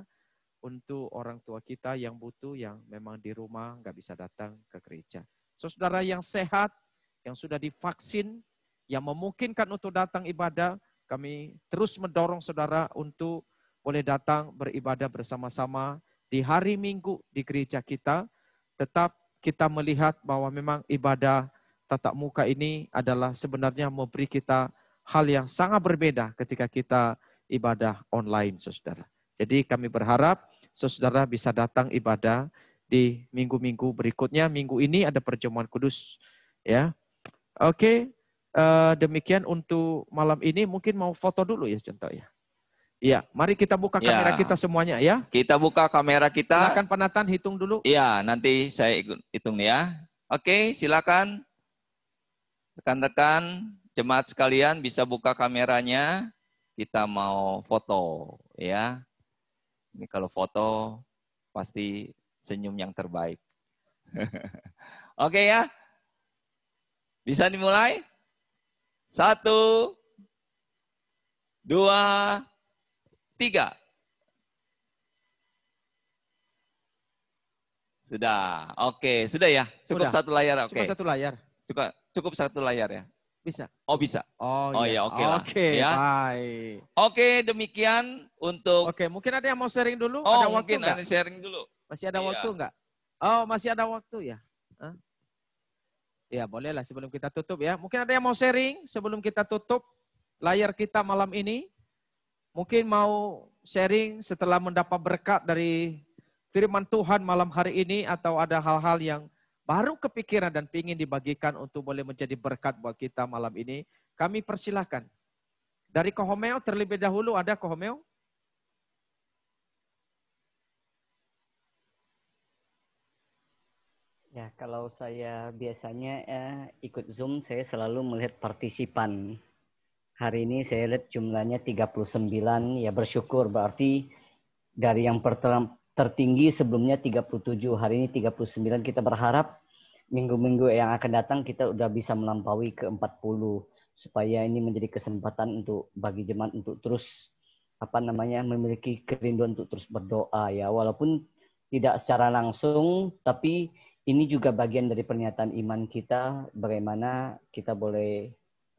Untuk orang tua kita yang butuh, yang memang di rumah nggak bisa datang ke gereja. Saudara yang sehat, yang sudah divaksin, yang memungkinkan untuk datang ibadah, kami terus mendorong saudara untuk boleh datang beribadah bersama-sama di hari Minggu di gereja kita. Tetap kita melihat bahwa memang ibadah tatap muka ini adalah sebenarnya memberi kita hal yang sangat berbeda ketika kita ibadah online, saudara. Jadi kami berharap saudara bisa datang ibadah di minggu-minggu berikutnya. Minggu ini ada perjamuan kudus. Ya, oke. Demikian untuk malam ini. Mungkin mau foto dulu ya contoh ya. Iya, mari kita buka kamera kita semuanya ya.
Kita buka kamera kita.
Silakan Pak Nathan hitung dulu.
Iya, nanti saya hitung ya. Oke, silakan. Rekan-rekan jemaat sekalian bisa buka kameranya. Kita mau foto ya. Ini kalau foto pasti senyum yang terbaik. Oke ya. Bisa dimulai? 1, 2, 3. Sudah. Oke, sudah ya. Cukup
sudah.
Satu layar. Oke.
Cukup satu layar.
Cukup satu layar ya.
Bisa.
Oh bisa.
Oh
ya oke lah.
Oke,
ya.
baik.
Oke, demikian untuk.
Oke, mungkin ada yang mau sharing dulu?
Oh,
ada
mungkin
waktu
ada sharing dulu.
Masih ada waktu enggak? Oh, masih ada waktu ya. Ya, bolehlah sebelum kita tutup ya. Mungkin ada yang mau sharing sebelum kita tutup layar kita malam ini. Mungkin mau sharing setelah mendapat berkat dari firman Tuhan malam hari ini, atau ada hal-hal yang baru kepikiran dan ingin dibagikan untuk boleh menjadi berkat buat kita malam ini. Kami persilahkan. Dari Kohomeo terlebih dahulu, ada Kohomeo?
Ya, kalau saya biasanya ikut Zoom, saya selalu melihat partisipan. Hari ini saya lihat jumlahnya 39, ya bersyukur. Berarti dari yang tertinggi sebelumnya 37, hari ini 39. Kita berharap minggu-minggu yang akan datang kita udah bisa melampaui ke 40. Supaya ini menjadi kesempatan untuk bagi jemaat untuk terus memiliki kerinduan untuk terus berdoa ya. Walaupun tidak secara langsung, tapi ini juga bagian dari pernyataan iman kita, bagaimana kita boleh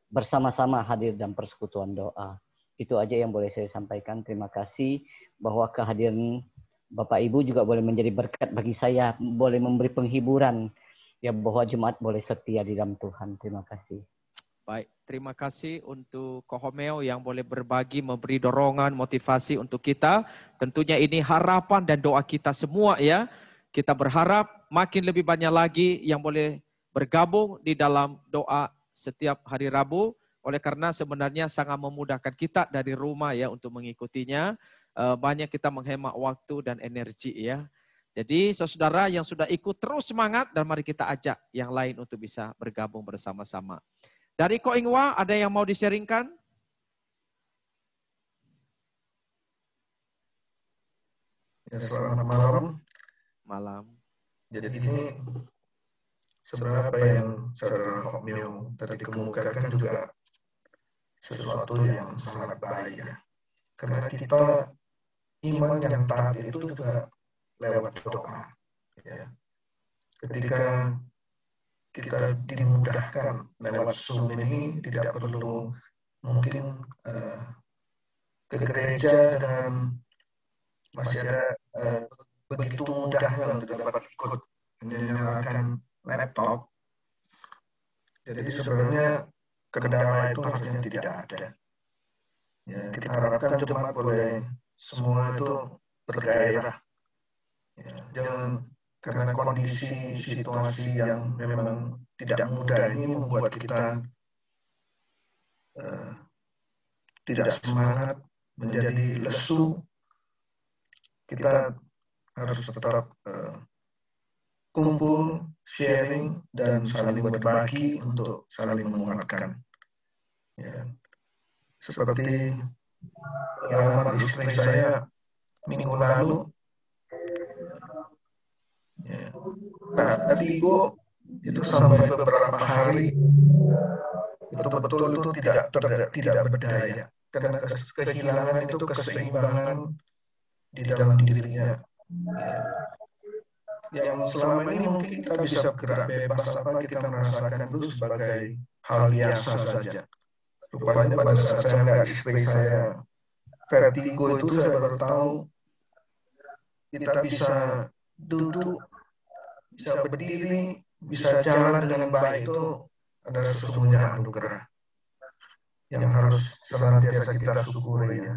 bersama-sama hadir dalam persekutuan doa. Itu aja yang boleh saya sampaikan. Terima kasih bahwa kehadiran Bapak Ibu juga boleh menjadi berkat bagi saya, boleh memberi penghiburan, ya bahwa jemaat boleh setia di dalam Tuhan. Terima kasih.
Baik, terima kasih untuk Kohomeo yang boleh berbagi, memberi dorongan, motivasi untuk kita. Tentunya ini harapan dan doa kita semua ya. Kita berharap makin lebih banyak lagi yang boleh bergabung di dalam doa setiap hari Rabu. Oleh karena sebenarnya sangat memudahkan kita dari rumah ya untuk mengikutinya. Banyak kita menghemat waktu dan energi ya. Jadi saudara yang sudah ikut terus semangat, dan mari kita ajak yang lain untuk bisa bergabung bersama-sama. Dari Ko Ingwa, ada yang mau di-sharingkan?
Ya, selamat malam.
Malam.
Jadi ini sebenarnya apa yang Saudara Hokmil tadi kemukakan juga sesuatu yang sangat baik ya. Karena kita iman yang taat itu juga lewat doa. Ya. Ketika kita dimudahkan lewat Zoom ini, tidak perlu mungkin ke gereja dan masih ada begitu mudahnya untuk dapat ikut menyalakan laptop. Jadi sebenarnya kendala itu harusnya tidak ada. Ya, kita harapkan jemaat boleh semua itu bergairah. Ya, jangan karena kondisi situasi yang memang tidak mudah ini membuat kita tidak semangat, menjadi lesu. Kita harus tetap kumpul, sharing, dan saling berbagi untuk saling menguatkan. Ya. Seperti pengalaman istri saya minggu lalu, ya. Nah, tadi itu sampai beberapa hari betul-betul itu tidak berdaya karena kehilangan itu keseimbangan di dalam dirinya. Ya. Yang selama ini mungkin kita bisa gerak bebas apa kita merasakan itu sebagai hal biasa saja. Rupanya pada saat saya melihat istri saya vertigo itu saya baru tahu kita bisa duduk, bisa berdiri, bisa jalan dengan baik itu adalah sesungguhnya anugerah yang harus senantiasa kita syukuri ya.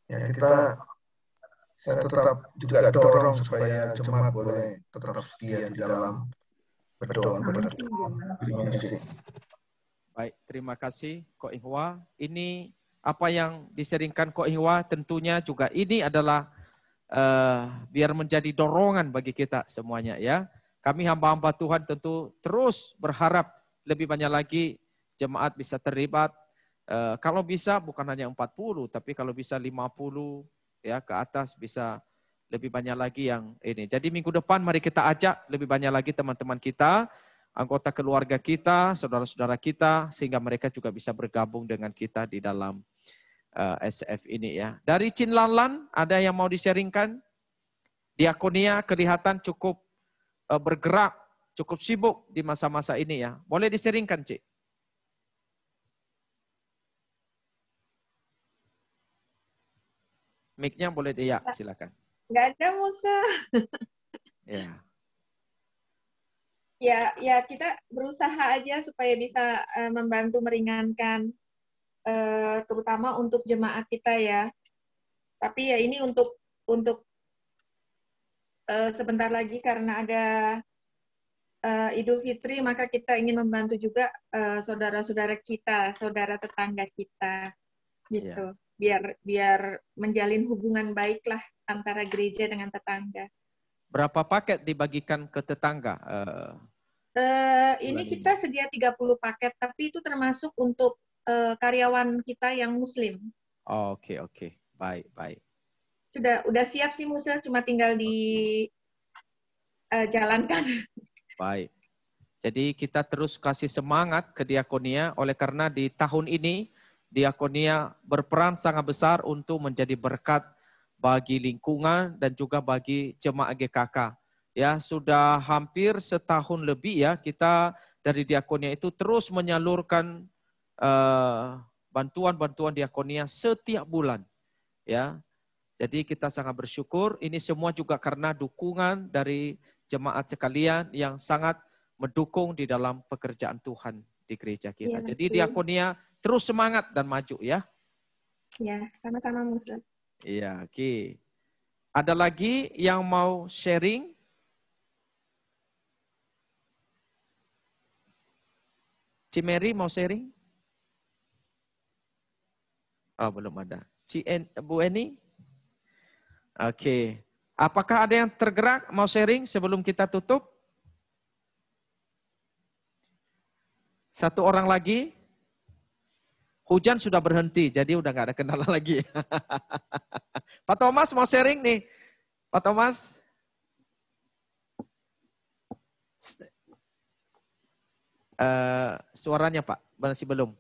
Ya saya tetap juga dorong supaya jemaat boleh tetap setia di dalam berdoa kepada Tuhan. Terima kasih.
Baik, terima kasih Ko Ihwa. Ini apa yang diseringkan Ko Ihwa tentunya juga ini adalah biar menjadi dorongan bagi kita semuanya ya. Kami hamba-hamba Tuhan tentu terus berharap lebih banyak lagi jemaat bisa terlibat. Kalau bisa bukan hanya 40, tapi kalau bisa 50 ya ke atas bisa lebih banyak lagi yang ini. Jadi minggu depan mari kita ajak lebih banyak lagi teman-teman kita, anggota keluarga kita, saudara-saudara kita, sehingga mereka juga bisa bergabung dengan kita di dalam SF ini ya. Dari Cinlanlan, ada yang mau di-sharingkan? Diakonia kelihatan cukup bergerak, cukup sibuk di masa-masa ini ya. Boleh di-sharingkan, Cik? Mic-nya boleh ya, silakan.
Nggak ada Musa.
Ya.
Ya kita berusaha aja supaya bisa membantu meringankan, terutama untuk jemaat kita ya. Tapi ya ini untuk sebentar lagi karena ada Idul Fitri, maka kita ingin membantu juga saudara-saudara kita, saudara tetangga kita, gitu.
Ya.
Biar menjalin hubungan baik lah antara gereja dengan tetangga.
Berapa paket dibagikan ke tetangga?
Ini kita sedia 30 paket, tapi itu termasuk untuk karyawan kita yang Muslim.
Oh, oke. Baik.
Udah siap sih Musa, cuma tinggal dijalankan.
Baik. Jadi kita terus kasih semangat ke diakonia, oleh karena di tahun ini diakonia berperan sangat besar untuk menjadi berkat bagi lingkungan dan juga bagi jemaat GKK. Ya, sudah hampir setahun lebih ya kita dari diakonia itu terus menyalurkan bantuan-bantuan diakonia setiap bulan. Ya. Jadi kita sangat bersyukur, ini semua juga karena dukungan dari jemaat sekalian yang sangat mendukung di dalam pekerjaan Tuhan di gereja kita.
Ya,
jadi diakonia terus semangat dan maju ya.
Ya, sama-sama Musa.
Iya, oke. Ada lagi yang mau sharing? Cimeri mau sharing? Oh, belum ada. Bu Eni? Oke. Apakah ada yang tergerak mau sharing sebelum kita tutup? Satu orang lagi? Hujan sudah berhenti, jadi udah nggak ada kendala lagi. Pak Thomas mau sharing nih. Pak Thomas? Suaranya Pak, masih belum.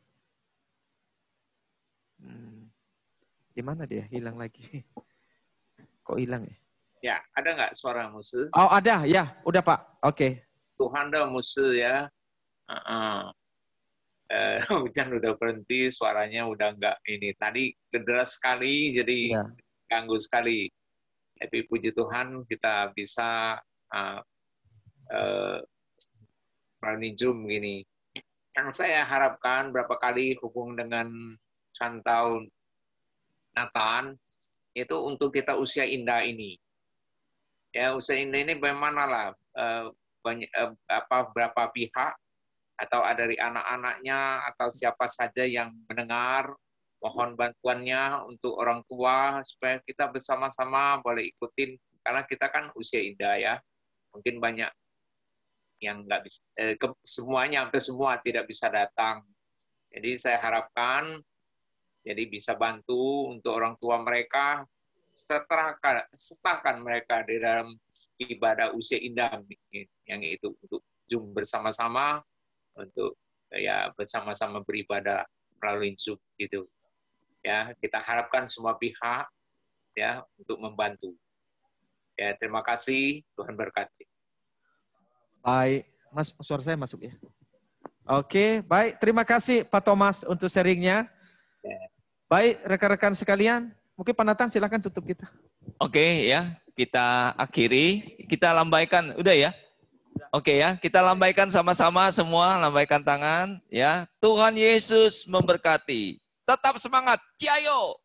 Di mana dia? Hilang lagi. Kok hilang ya?
Ya, ada nggak suara musuh?
Oh ada, ya. Udah Pak. Oke.
Tuhan dah musuh ya. Hujan udah berhenti, suaranya udah nggak ini. Tadi deras sekali, jadi ganggu sekali. Tapi puji Tuhan kita bisa melalui Zoom gini. Yang saya harapkan berapa kali hubung dengan Santau Nathan itu untuk kita usia indah ini. Ya usia indah ini bagaimana lah berapa pihak atau dari anak-anaknya atau siapa saja yang mendengar, mohon bantuannya untuk orang tua supaya kita bersama-sama boleh ikutin karena kita kan usia indah ya. Mungkin banyak yang nggak bisa, semuanya hampir semua tidak bisa datang. Jadi saya harapkan jadi bisa bantu untuk orang tua mereka, sertakan mereka di dalam ibadah usia indah yang itu untuk Zoom bersama-sama untuk ya bersama-sama beribadah melalui Zoom gitu. Ya, kita harapkan semua pihak ya untuk membantu. Ya, terima kasih, Tuhan berkati.
Baik, Mas, suara saya masuk ya. Oke, baik. Terima kasih Pak Thomas untuk sharingnya. Baik, rekan-rekan sekalian, mungkin Pak Nathan silakan tutup kita.
Oke ya, kita akhiri, kita lambaikan, udah ya. Oke ya, kita lambaikan sama-sama semua, lambaikan tangan ya. Tuhan Yesus memberkati. Tetap semangat, ciayo.